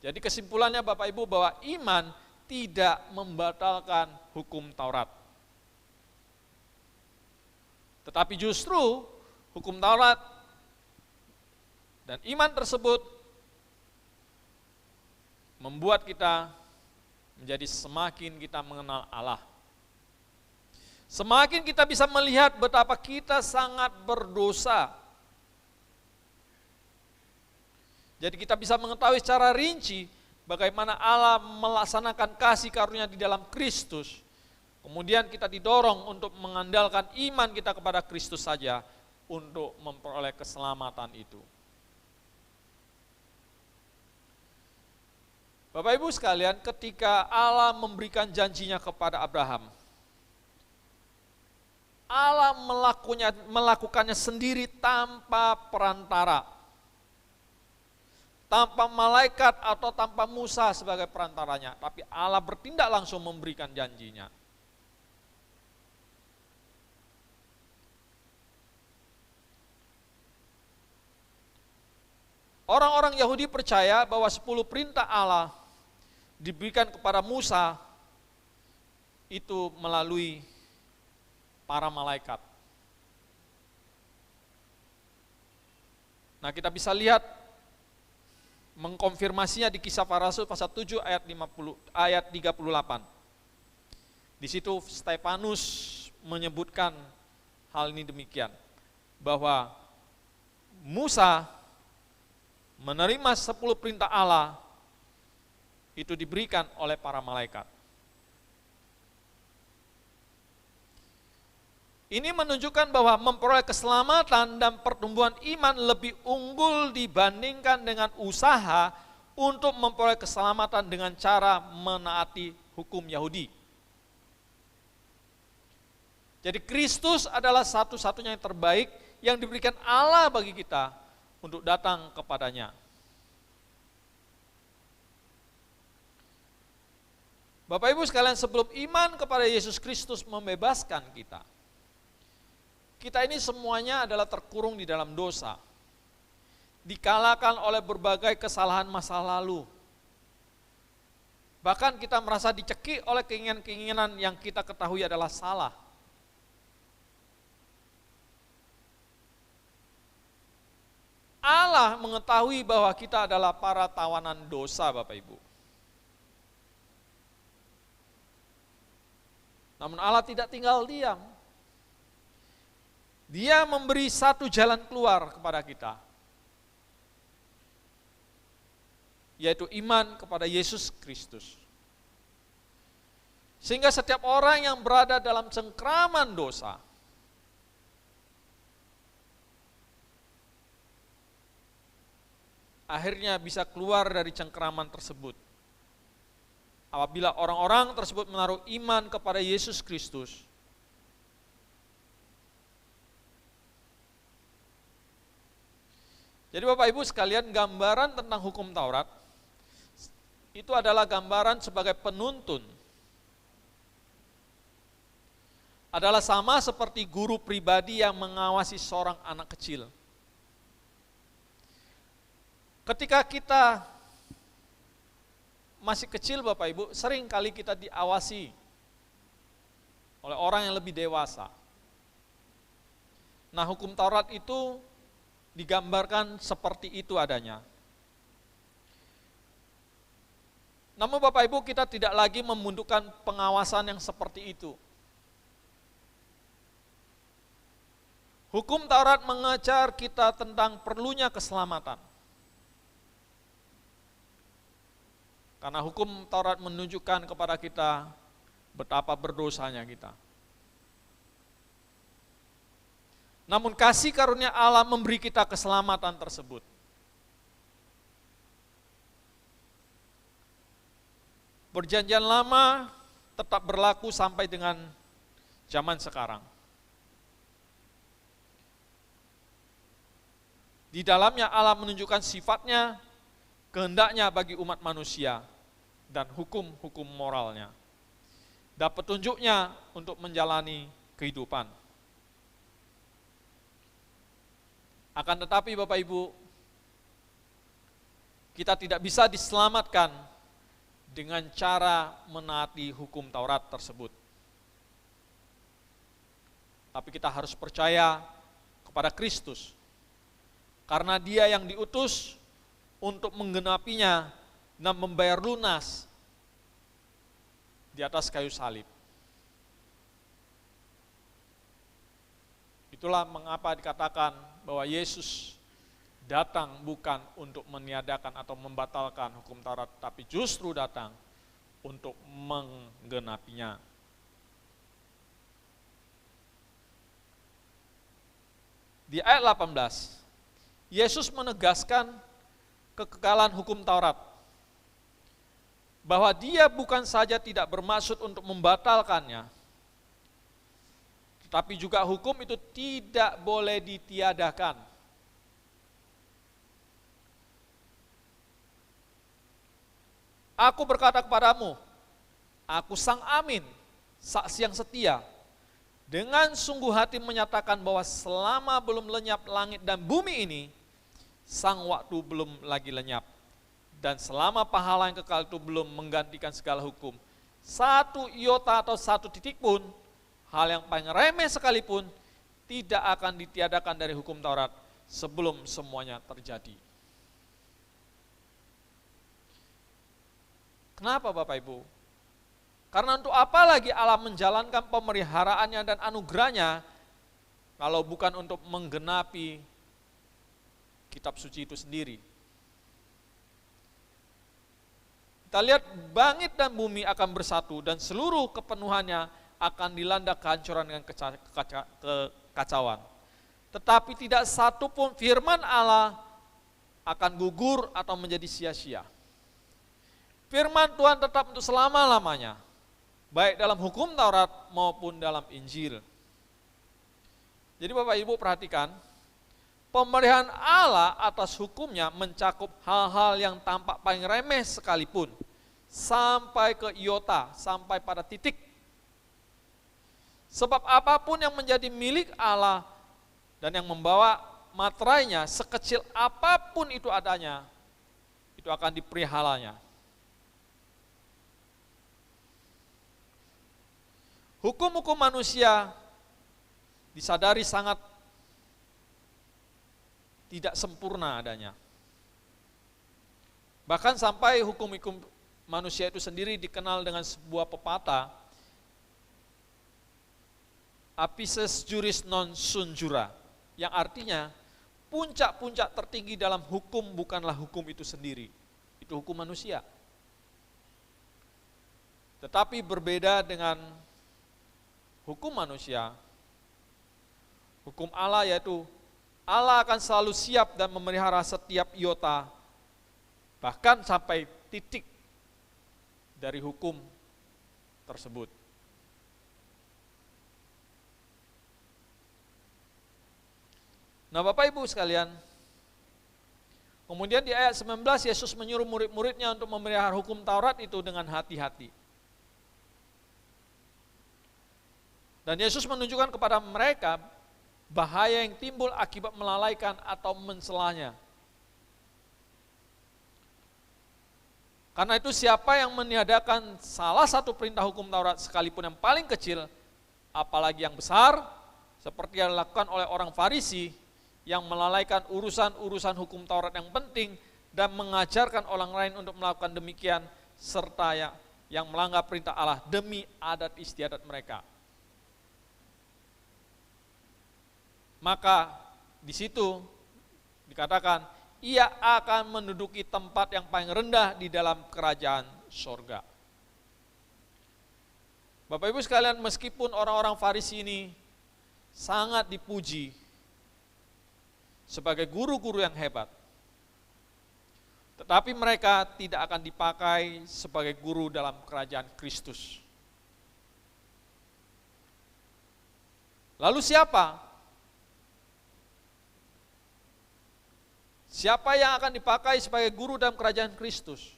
Speaker 2: Jadi kesimpulannya Bapak Ibu bahwa iman tidak membatalkan hukum Taurat. Tetapi justru hukum Taurat dan iman tersebut membuat kita menjadi semakin kita mengenal Allah. Semakin kita bisa melihat betapa kita sangat berdosa. Jadi kita bisa mengetahui secara rinci bagaimana Allah melaksanakan kasih karunia di dalam Kristus. Kemudian kita didorong untuk mengandalkan iman kita kepada Kristus saja untuk memperoleh keselamatan itu. Bapak Ibu sekalian, ketika Allah memberikan janjinya kepada Abraham, Allah melakukannya sendiri tanpa perantara. Tanpa malaikat atau tanpa Musa sebagai perantaranya, tapi Allah bertindak langsung memberikan janjinya. Orang-orang Yahudi percaya bahwa 10 perintah Allah diberikan kepada Musa itu melalui para malaikat. Nah, kita bisa lihat mengkonfirmasinya di Kisah Para Rasul pasal 7 ayat 38. Di situ Stefanus menyebutkan hal ini demikian, bahwa Musa menerima 10 perintah Allah itu diberikan oleh para malaikat. Ini menunjukkan bahwa memperoleh keselamatan dan pertumbuhan iman lebih unggul dibandingkan dengan usaha untuk memperoleh keselamatan dengan cara menaati hukum Yahudi. Jadi Kristus adalah satu-satunya yang terbaik yang diberikan Allah bagi kita untuk datang kepadanya. Bapak Ibu sekalian, sebelum iman kepada Yesus Kristus membebaskan kita, kita ini semuanya adalah terkurung di dalam dosa, dikalahkan oleh berbagai kesalahan masa lalu. Bahkan kita merasa dicekik oleh keinginan-keinginan yang kita ketahui adalah salah. Allah mengetahui bahwa kita adalah para tawanan dosa, Bapak Ibu. Namun Allah tidak tinggal diam. Dia memberi satu jalan keluar kepada kita, yaitu iman kepada Yesus Kristus. Sehingga setiap orang yang berada dalam cengkraman dosa, akhirnya bisa keluar dari cengkraman tersebut. Apabila orang-orang tersebut menaruh iman kepada Yesus Kristus, jadi Bapak Ibu sekalian, gambaran tentang hukum Taurat itu adalah gambaran sebagai penuntun. Adalah sama seperti guru pribadi yang mengawasi seorang anak kecil. Ketika kita masih kecil Bapak Ibu, sering kali kita diawasi oleh orang yang lebih dewasa. Nah, hukum Taurat itu digambarkan seperti itu adanya. Namun Bapak Ibu, kita tidak lagi membutuhkan pengawasan yang seperti itu. Hukum Taurat mengajar kita tentang perlunya keselamatan. Karena hukum Taurat menunjukkan kepada kita betapa berdosanya kita. Namun kasih karunia Allah memberi kita keselamatan tersebut. Perjanjian lama tetap berlaku sampai dengan zaman sekarang. Di dalamnya Allah menunjukkan sifatnya, kehendaknya bagi umat manusia, dan hukum-hukum moralnya, dan petunjuknya untuk menjalani kehidupan. Akan tetapi Bapak Ibu, kita tidak bisa diselamatkan dengan cara menaati hukum Taurat tersebut. Tapi kita harus percaya kepada Kristus, karena Dia yang diutus untuk menggenapinya dan membayar lunas di atas kayu salib. Itulah mengapa dikatakan bahwa Yesus datang bukan untuk meniadakan atau membatalkan hukum Taurat, tapi justru datang untuk menggenapinya. Di ayat 18, Yesus menegaskan kekekalan hukum Taurat, bahwa Dia bukan saja tidak bermaksud untuk membatalkannya, tetapi juga hukum itu tidak boleh ditiadakan. Aku berkata kepadamu, aku Sang Amin, saksi yang setia, dengan sungguh hati menyatakan bahwa selama belum lenyap langit dan bumi ini, sang waktu belum lagi lenyap. Dan selama pahala yang kekal itu belum menggantikan segala hukum, satu iota atau satu titik pun, hal yang paling remeh sekalipun, tidak akan ditiadakan dari hukum Taurat sebelum semuanya terjadi. Kenapa Bapak Ibu? Karena untuk apa lagi Allah menjalankan pemeliharaannya dan anugerahnya kalau bukan untuk menggenapi kitab suci itu sendiri. Kita lihat langit dan bumi akan bersatu dan seluruh kepenuhannya akan dilanda kehancuran dengan kekacauan. Tetapi tidak satu pun firman Allah akan gugur atau menjadi sia-sia. Firman Tuhan tetap untuk selama-lamanya, baik dalam hukum Taurat maupun dalam Injil. Jadi Bapak Ibu perhatikan, pemeliharaan Allah atas hukumnya mencakup hal-hal yang tampak paling remeh sekalipun, sampai ke iota, sampai pada titik. Sebab apapun yang menjadi milik Allah dan yang membawa materainya, sekecil apapun itu adanya, itu akan diperihalanya. Hukum-hukum manusia disadari sangat tidak sempurna adanya. Bahkan sampai hukum-hukum manusia itu sendiri dikenal dengan sebuah pepatah, apices juris non sunt jura, yang artinya puncak-puncak tertinggi dalam hukum bukanlah hukum itu sendiri, itu hukum manusia. Tetapi berbeda dengan hukum manusia, hukum Allah yaitu Allah akan selalu siap dan memelihara setiap iota, bahkan sampai titik dari hukum tersebut. Nah Bapak Ibu sekalian, kemudian di ayat 19 Yesus menyuruh murid-muridnya untuk memelihara hukum Taurat itu dengan hati-hati. Dan Yesus menunjukkan kepada mereka bahaya yang timbul akibat melalaikan atau mencelanya. Karena itu siapa yang meniadakan salah satu perintah hukum Taurat sekalipun yang paling kecil, apalagi yang besar, seperti yang dilakukan oleh orang Farisi yang melalaikan urusan-urusan hukum Taurat yang penting dan mengajarkan orang lain untuk melakukan demikian, serta yang melanggar perintah Allah demi adat istiadat mereka. Maka di situ dikatakan ia akan menduduki tempat yang paling rendah di dalam kerajaan sorga. Bapak Ibu sekalian, meskipun orang-orang Farisi ini sangat dipuji sebagai guru-guru yang hebat, tetapi mereka tidak akan dipakai sebagai guru dalam kerajaan Kristus. Lalu siapa? Siapa yang akan dipakai sebagai guru dalam kerajaan Kristus?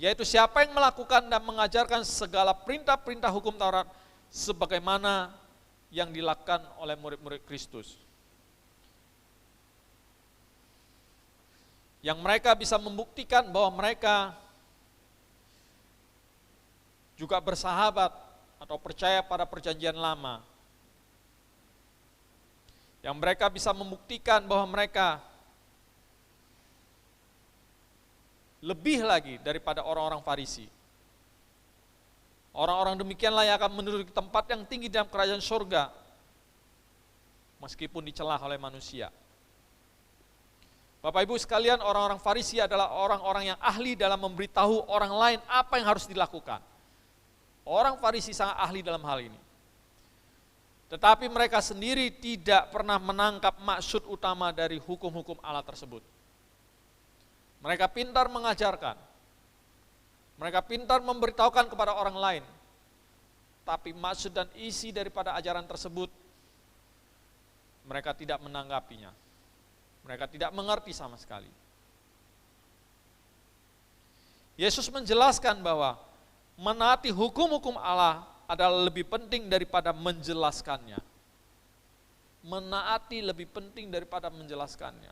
Speaker 2: Yaitu siapa yang melakukan dan mengajarkan segala perintah-perintah hukum Taurat sebagaimana yang dilakukan oleh murid-murid Kristus. Yang mereka bisa membuktikan bahwa mereka juga bersahabat atau percaya pada perjanjian lama. Yang mereka bisa membuktikan bahwa mereka lebih lagi daripada orang-orang Farisi. Orang-orang demikianlah yang akan menduduki tempat yang tinggi dalam kerajaan surga, meskipun dicelah oleh manusia. Bapak Ibu sekalian, orang-orang Farisi adalah orang-orang yang ahli dalam memberitahu orang lain apa yang harus dilakukan. Orang Farisi sangat ahli dalam hal ini. Tetapi mereka sendiri tidak pernah menangkap maksud utama dari hukum-hukum Allah tersebut. Mereka pintar mengajarkan. Mereka pintar memberitahukan kepada orang lain. Tapi maksud dan isi daripada ajaran tersebut, mereka tidak menanggapinya. Mereka tidak mengerti sama sekali. Yesus menjelaskan bahwa menaati hukum-hukum Allah adalah lebih penting daripada menjelaskannya. Menaati lebih penting daripada menjelaskannya.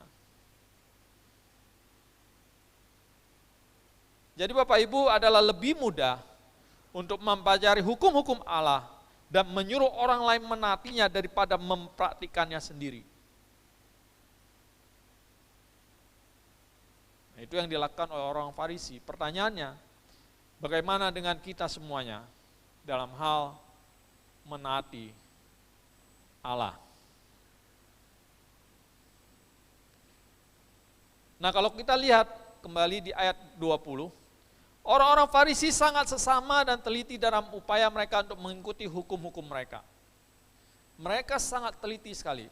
Speaker 2: Jadi Bapak Ibu adalah lebih mudah untuk mempelajari hukum-hukum Allah dan menyuruh orang lain menaatinya daripada mempraktikannya sendiri. Nah, itu yang dilakukan oleh orang Farisi. Pertanyaannya, bagaimana dengan kita semuanya dalam hal menaati Allah? Nah, kalau kita lihat kembali di ayat 20, orang-orang Farisi sangat sesama dan teliti dalam upaya mereka untuk mengikuti hukum-hukum mereka. Mereka sangat teliti sekali.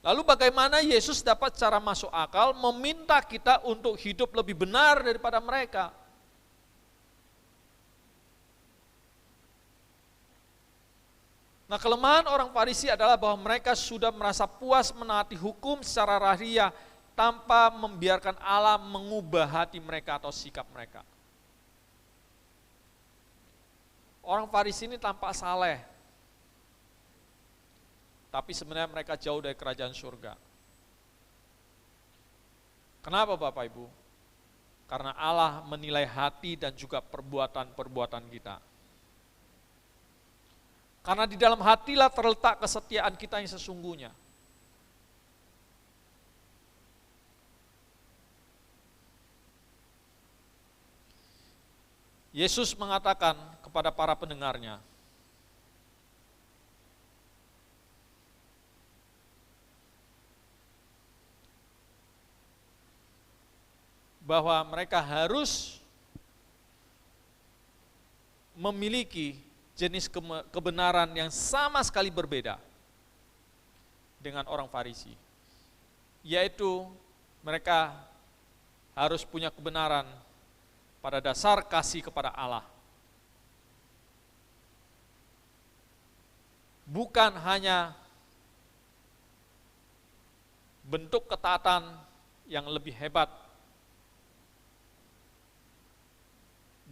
Speaker 2: Lalu bagaimana Yesus dapat secara masuk akal meminta kita untuk hidup lebih benar daripada mereka? Nah, kelemahan orang Farisi adalah bahwa mereka sudah merasa puas menaati hukum secara lahiriah tanpa membiarkan Allah mengubah hati mereka atau sikap mereka. Orang Farisi ini tampak saleh, tapi sebenarnya mereka jauh dari kerajaan surga. Kenapa Bapak Ibu? Karena Allah menilai hati dan juga perbuatan-perbuatan kita. Karena di dalam hatilah terletak kesetiaan kita yang sesungguhnya. Yesus mengatakan kepada para pendengarnya, bahwa mereka harus memiliki jenis kebenaran yang sama sekali berbeda dengan orang Farisi, yaitu mereka harus punya kebenaran pada dasar kasih kepada Allah. Bukan hanya bentuk ketaatan yang lebih hebat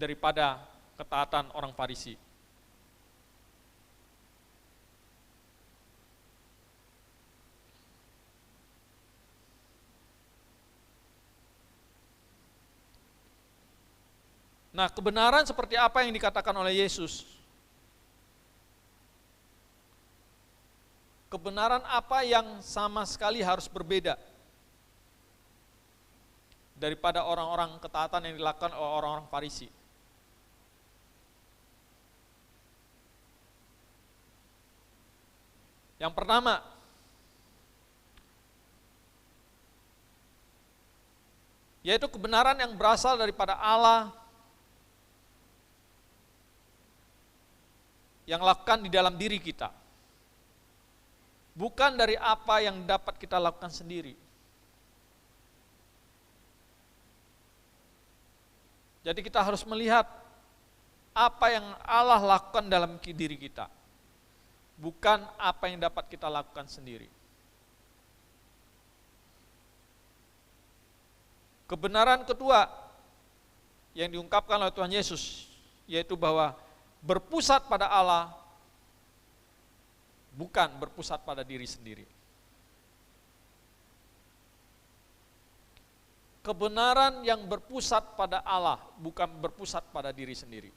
Speaker 2: daripada ketaatan orang Farisi. Nah, kebenaran seperti apa yang dikatakan oleh Yesus? Kebenaran apa yang sama sekali harus berbeda daripada orang-orang ketaatan yang dilakukan oleh orang-orang Farisi? Yang pertama, yaitu kebenaran yang berasal daripada Allah yang lakukan di dalam diri kita. Bukan dari apa yang dapat kita lakukan sendiri. Jadi kita harus melihat apa yang Allah lakukan dalam diri kita. bukan apa yang dapat kita lakukan sendiri. Kebenaran kedua yang diungkapkan oleh Tuhan Yesus, yaitu bahwa berpusat pada Allah, bukan berpusat pada diri sendiri. Kebenaran yang berpusat pada Allah, bukan berpusat pada diri sendiri.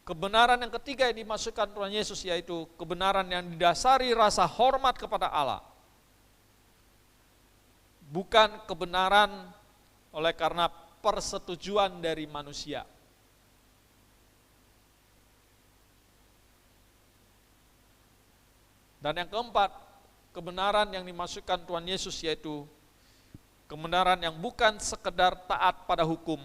Speaker 2: Kebenaran yang ketiga yang dimasukkan Tuhan Yesus, yaitu kebenaran yang didasari rasa hormat kepada Allah. Bukan kebenaran oleh karena persetujuan dari manusia. Dan yang keempat, kebenaran yang dimasukkan Tuhan Yesus, yaitu kebenaran yang bukan sekedar taat pada hukum,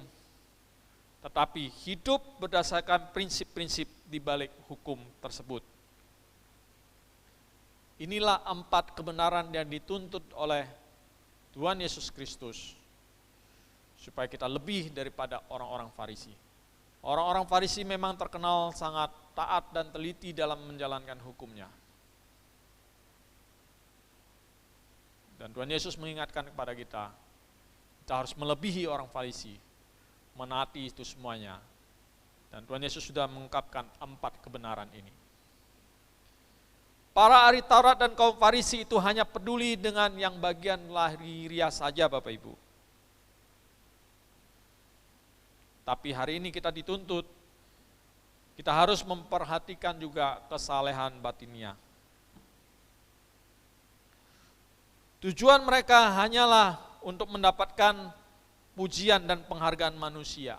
Speaker 2: tetapi hidup berdasarkan prinsip-prinsip di balik hukum tersebut. Inilah 4 kebenaran yang dituntut oleh Tuhan Yesus Kristus, supaya kita lebih daripada orang-orang Farisi. Orang-orang Farisi memang terkenal sangat taat dan teliti dalam menjalankan hukumnya. Dan Tuhan Yesus mengingatkan kepada kita harus melebihi orang Farisi, menaati itu semuanya. Dan Tuhan Yesus sudah mengungkapkan 4 kebenaran ini. Para ahli Taurat dan kaum Farisi itu hanya peduli dengan yang bagian lahiriah saja, Bapak Ibu. Tapi hari ini kita dituntut, kita harus memperhatikan juga kesalehan batinnya. Tujuan mereka hanyalah untuk mendapatkan pujian dan penghargaan manusia.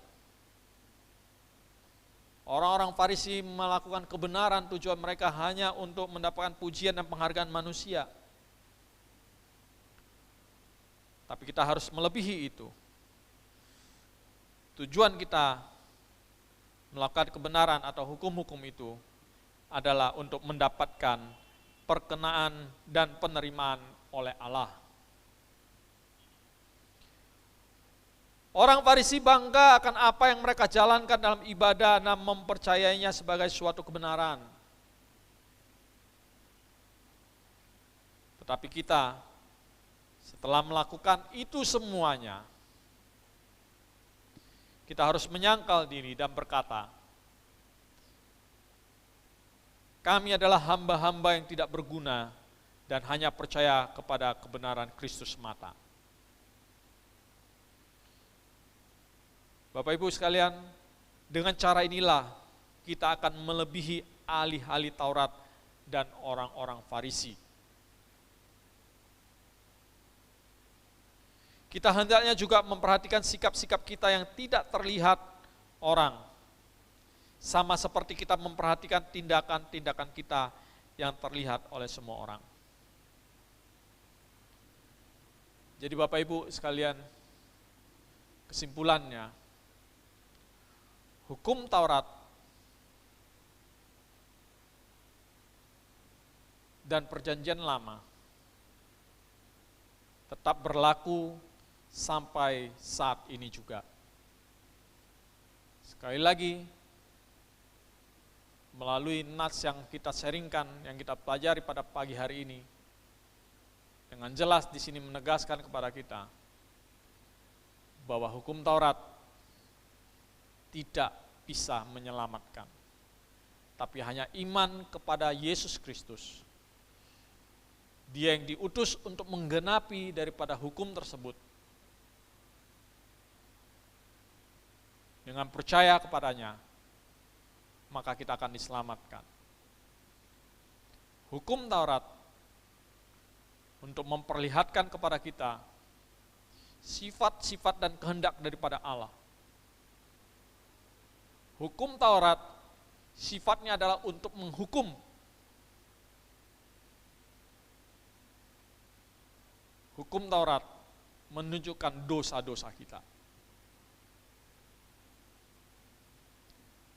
Speaker 2: Orang-orang Farisi melakukan kebenaran, tujuan mereka hanya untuk mendapatkan pujian dan penghargaan manusia. Tapi kita harus melebihi itu. Tujuan kita melakukan kebenaran atau hukum-hukum itu adalah untuk mendapatkan perkenaan dan penerimaan oleh Allah. Orang Farisi bangga akan apa yang mereka jalankan dalam ibadah dan mempercayainya sebagai suatu kebenaran. Tetapi kita, setelah melakukan itu semuanya, kita harus menyangkal diri dan berkata, kami adalah hamba-hamba yang tidak berguna dan hanya percaya kepada kebenaran Kristus semata. Bapak Ibu sekalian, dengan cara inilah kita akan melebihi ahli-ahli Taurat dan orang-orang Farisi. Kita hendaknya juga memperhatikan sikap-sikap kita yang tidak terlihat orang, sama seperti kita memperhatikan tindakan-tindakan kita yang terlihat oleh semua orang. Jadi Bapak Ibu sekalian, kesimpulannya, hukum Taurat dan Perjanjian Lama tetap berlaku sampai saat ini juga. Sekali lagi, melalui nats yang kita sharingkan, yang kita pelajari pada pagi hari ini, dengan jelas di sini menegaskan kepada kita bahwa hukum Taurat tidak bisa menyelamatkan, tapi hanya iman kepada Yesus Kristus. Dia yang diutus untuk menggenapi daripada hukum tersebut. Dengan percaya kepadanya, maka kita akan diselamatkan. Hukum Taurat untuk memperlihatkan kepada kita sifat-sifat dan kehendak daripada Allah. Hukum Taurat sifatnya adalah untuk menghukum. Hukum Taurat menunjukkan dosa-dosa kita.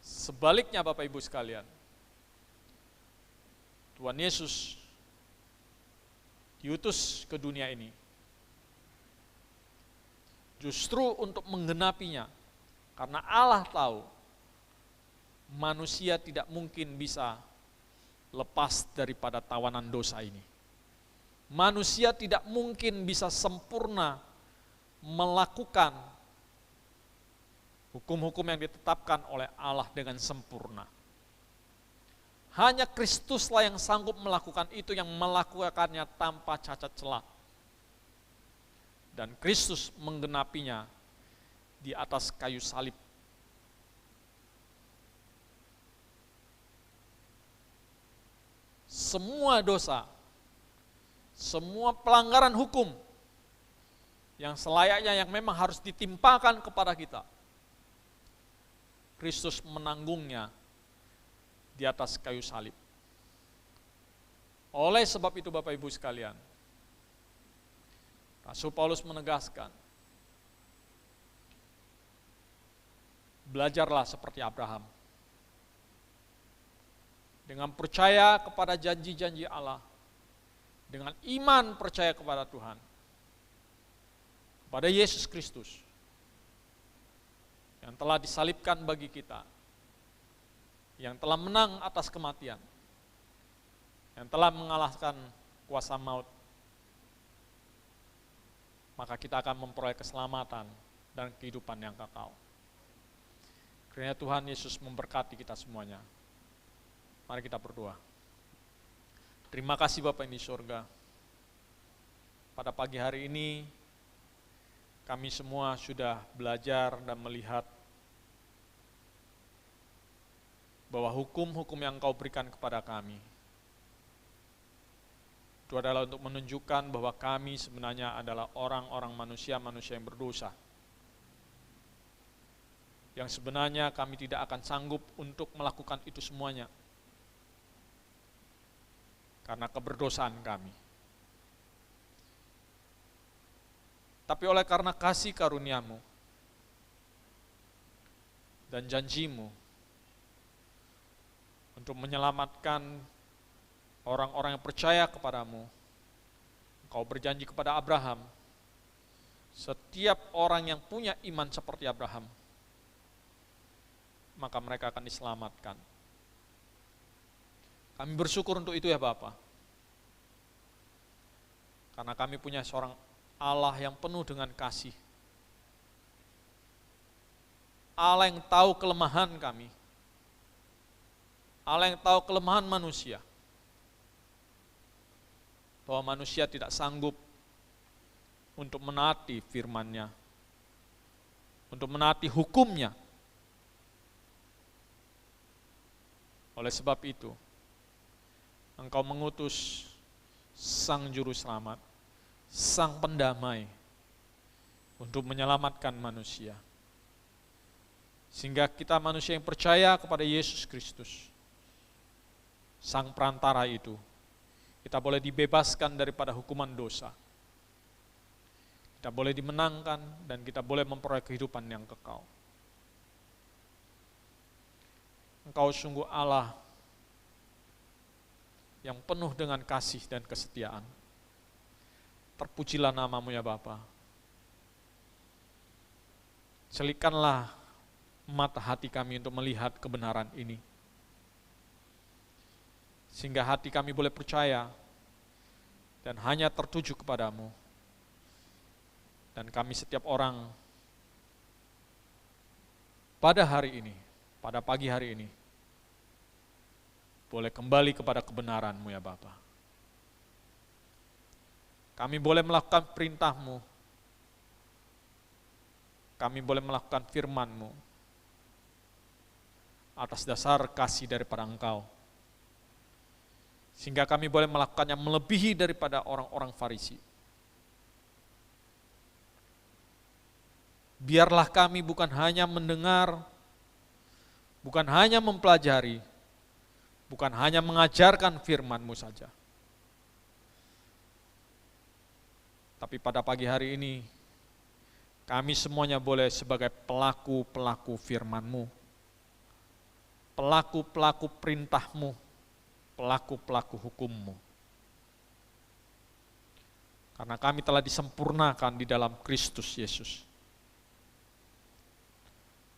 Speaker 2: Sebaliknya Bapak Ibu sekalian, Tuhan Yesus diutus ke dunia ini justru untuk menggenapinya, karena Allah tahu manusia tidak mungkin bisa lepas daripada tawanan dosa ini. Manusia tidak mungkin bisa sempurna melakukan hukum-hukum yang ditetapkan oleh Allah dengan sempurna. Hanya Kristuslah yang sanggup melakukan itu, yang melakukannya tanpa cacat celah. Dan Kristus menggenapinya di atas kayu salib. Semua dosa, semua pelanggaran hukum yang selayaknya yang memang harus ditimpakan kepada kita, Kristus menanggungnya di atas kayu salib. Oleh sebab itu Bapak Ibu sekalian, Rasul Paulus menegaskan, belajarlah seperti Abraham. Dengan percaya kepada janji-janji Allah, dengan iman percaya kepada Tuhan, kepada Yesus Kristus, yang telah disalibkan bagi kita, yang telah menang atas kematian, yang telah mengalahkan kuasa maut, maka kita akan memperoleh keselamatan dan kehidupan yang kekal. Kiranya Tuhan Yesus memberkati kita semuanya. Mari kita berdoa. Terima kasih Bapa yang di surga. Pada pagi hari ini, kami semua sudah belajar dan melihat bahwa hukum-hukum yang Engkau berikan kepada kami itu adalah untuk menunjukkan bahwa kami sebenarnya adalah orang-orang manusia-manusia yang berdosa, yang sebenarnya kami tidak akan sanggup untuk melakukan itu semuanya karena keberdosaan kami. Tapi oleh karena kasih karunia-Mu dan janji-Mu untuk menyelamatkan orang-orang yang percaya kepadamu, Engkau berjanji kepada Abraham, setiap orang yang punya iman seperti Abraham, maka mereka akan diselamatkan. Kami bersyukur untuk itu ya Bapa. Karena kami punya seorang Allah yang penuh dengan kasih. Allah yang tahu kelemahan kami. Allah yang tahu kelemahan manusia. Bahwa manusia tidak sanggup untuk menaati firman-Nya, untuk menaati hukum-Nya. Oleh sebab itu, Engkau mengutus Sang Juru Selamat, Sang Pendamai, untuk menyelamatkan manusia. Sehingga kita manusia yang percaya kepada Yesus Kristus, Sang Perantara itu, kita boleh dibebaskan daripada hukuman dosa. Kita boleh dimenangkan dan kita boleh memperoleh kehidupan yang kekal. Engkau sungguh Allah yang penuh dengan kasih dan kesetiaan. Terpujilah nama-Mu ya Bapa. Celikkanlah mata hati kami untuk melihat kebenaran ini. Sehingga hati kami boleh percaya dan hanya tertuju kepadamu. Dan kami setiap orang pada hari ini, pada pagi hari ini, boleh kembali kepada kebenaran-Mu ya Bapa. Kami boleh melakukan perintah-Mu. Kami boleh melakukan firman-Mu atas dasar kasih daripada Engkau. Sehingga kami boleh melakukannya melebihi daripada orang-orang Farisi. Biarlah kami bukan hanya mendengar, bukan hanya mempelajari, bukan hanya mengajarkan firman-Mu saja. Tapi pada pagi hari ini, kami semuanya boleh sebagai pelaku-pelaku firman-Mu, pelaku-pelaku perintah-Mu, pelaku-pelaku hukum-Mu. Karena kami telah disempurnakan di dalam Kristus Yesus.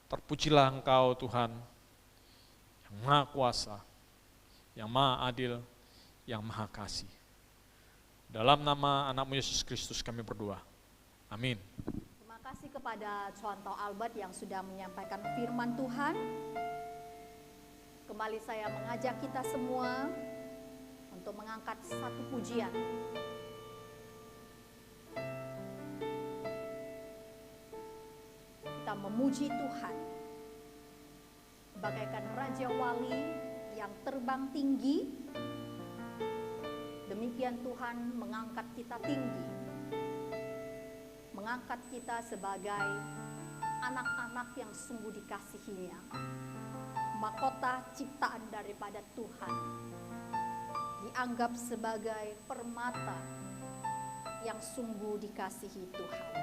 Speaker 2: Terpujilah Engkau Tuhan, yang Maha Kuasa, yang Maha Adil, yang Maha Kasih. Dalam nama anakmu Yesus Kristus kami berdoa. Amin.
Speaker 1: Terima kasih kepada Contoh Albert yang sudah menyampaikan firman Tuhan. Kembali saya mengajak kita semua untuk mengangkat satu pujian. Kita memuji Tuhan bagaikan Raja Wali yang terbang tinggi. Demikian Tuhan mengangkat kita tinggi, mengangkat kita sebagai anak-anak yang sungguh dikasihinya, mahkota ciptaan daripada Tuhan, dianggap sebagai permata yang sungguh dikasihi Tuhan.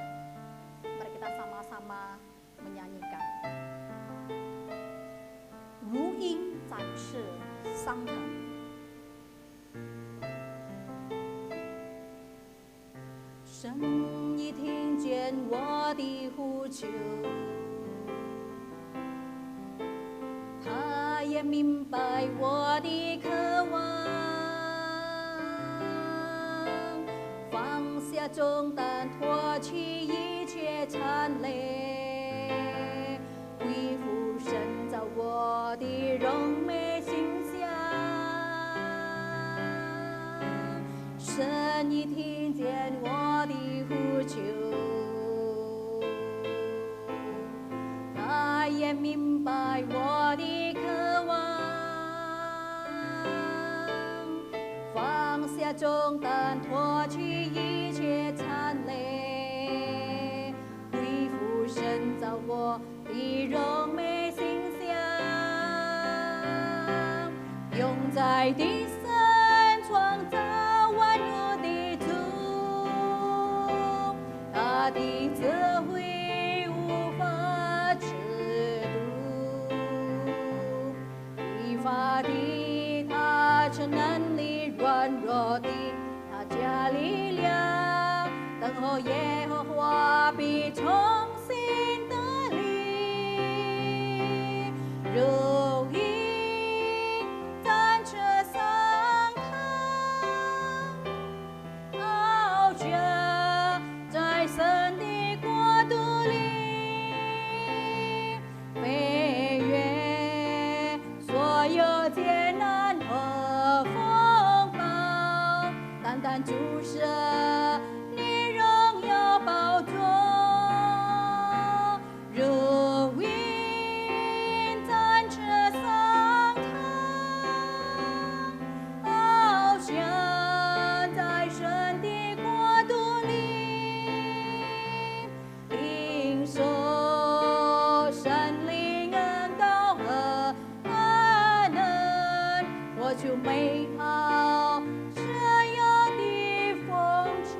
Speaker 1: Mari kita sama-sama menyanyikan. Ru ying zan shi sang teng. 神已听见我的呼求，他也明白我的渴望，放下重担，脱去一切缠累，恢复神造我的荣美形象。神已听见我的呼求，他也明白我的渴望，放下重担，脱去一切缠累，恢复神造我的荣美形象，永在地上创造万有的主，他的智慧无法尺度，疲乏的他成能力，软弱的他加力量，等候耶和华必重新得力，如鹰展翅上腾，翱翔在神的国度里，飞越所有艰难和风暴，单单注视你荣耀宝座，如鹰展翅上腾，翱翔在神的国度里，领受神灵恩膏和恩能，活出美好这样的风采。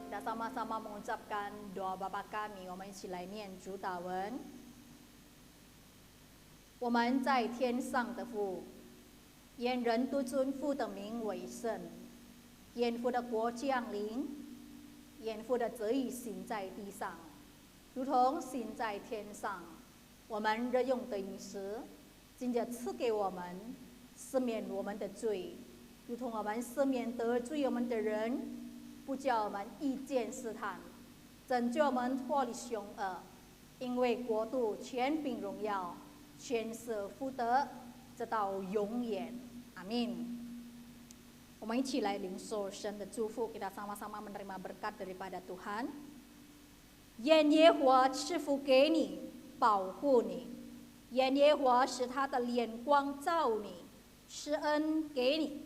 Speaker 1: Kita sama-sama mengucapkan doa Bapa kami，我们一起来念主祷文。我们在天上的父，愿人都尊父的名为圣，愿父的国降临，愿父的旨意行在地上，如同行在天上。我们日用的饮食，今日赐给我们，赦免我们的罪，如同我们赦免得罪我们的人，不叫我们遇见试探，拯救我们脱离凶恶。因为国度、权柄、荣耀，全是父的，直到永远。阿们。我们一起来领受神的祝福， kita sama-sama menerima berkat daripada Tuhan。愿耶和华赐福给你，保护你；愿耶和华使他的脸光照你，施恩给你；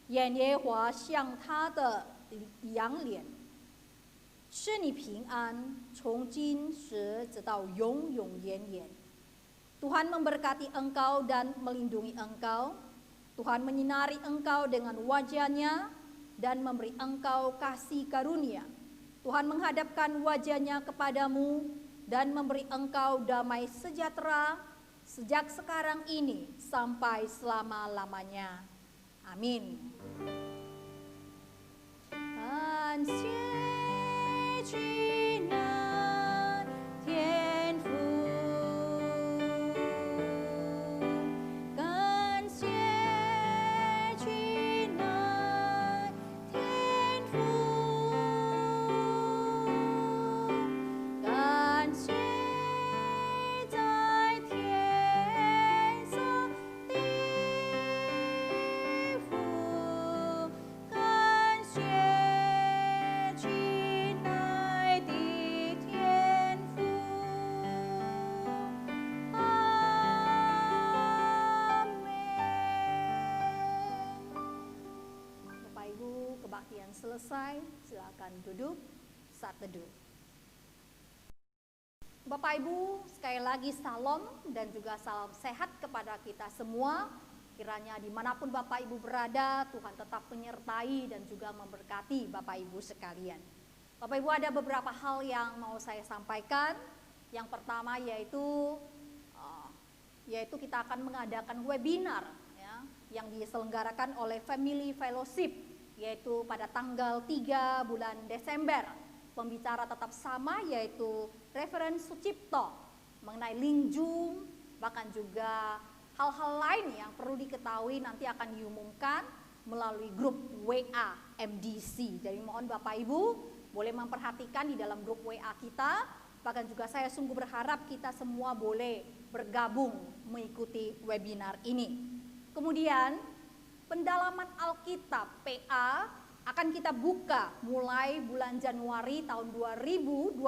Speaker 1: 愿耶和华向他的仰脸，使你平安，从今时直到永永远远。Tuhan memberkati engkau dan melindungi engkau. Tuhan menyinari engkau dengan wajah-Nya dan memberi engkau kasih karunia. Tuhan menghadapkan wajah-Nya kepadamu dan memberi engkau damai sejahtera sejak sekarang ini sampai selama-lamanya. Amin. 感谢君能天父。kalian selesai, silakan duduk saat teduh. Bapak Ibu, sekali lagi salam dan juga salam sehat kepada kita semua. Kiranya dimanapun Bapak Ibu berada, Tuhan tetap menyertai dan juga memberkati Bapak Ibu sekalian. Bapak Ibu, ada beberapa hal yang mau saya sampaikan. Yang pertama yaitu kita akan mengadakan webinar ya, yang diselenggarakan oleh Family Fellowship, yaitu pada tanggal 3 bulan Desember. Pembicara tetap sama, yaitu Reverend Sucipto, mengenai linjung, bahkan juga hal-hal lain yang perlu diketahui nanti akan diumumkan melalui grup WA MDC. Jadi mohon Bapak Ibu boleh memperhatikan di dalam grup WA kita, bahkan juga saya sungguh berharap kita semua boleh bergabung mengikuti webinar ini. Kemudian pendalaman Alkitab PA akan kita buka mulai bulan Januari tahun 2021.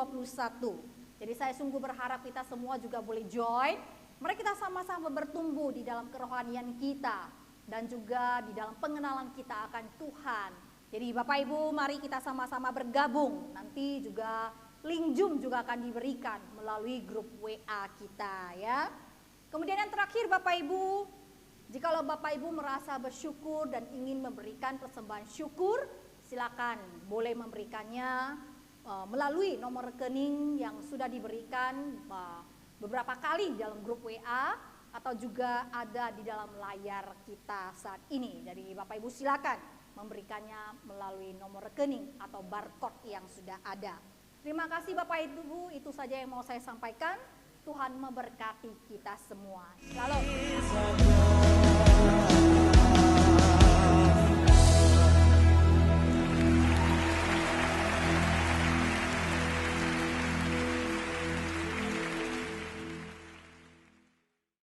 Speaker 1: Jadi saya sungguh berharap kita semua juga boleh join. Mari kita sama-sama bertumbuh di dalam kerohanian kita dan juga di dalam pengenalan kita akan Tuhan. Jadi Bapak Ibu, mari kita sama-sama bergabung. Nanti juga link Zoom juga akan diberikan melalui grup WA kita ya. Kemudian yang terakhir Bapak Ibu, jikalau Bapak Ibu merasa bersyukur dan ingin memberikan persembahan syukur, silakan boleh memberikannya melalui nomor rekening yang sudah diberikan beberapa kali dalam grup WA atau juga ada di dalam layar kita saat ini. Jadi Bapak Ibu silakan memberikannya melalui nomor rekening atau barcode yang sudah ada. Terima kasih Bapak Ibu, itu saja yang mau saya sampaikan. Tuhan memberkati kita semua. Shalom.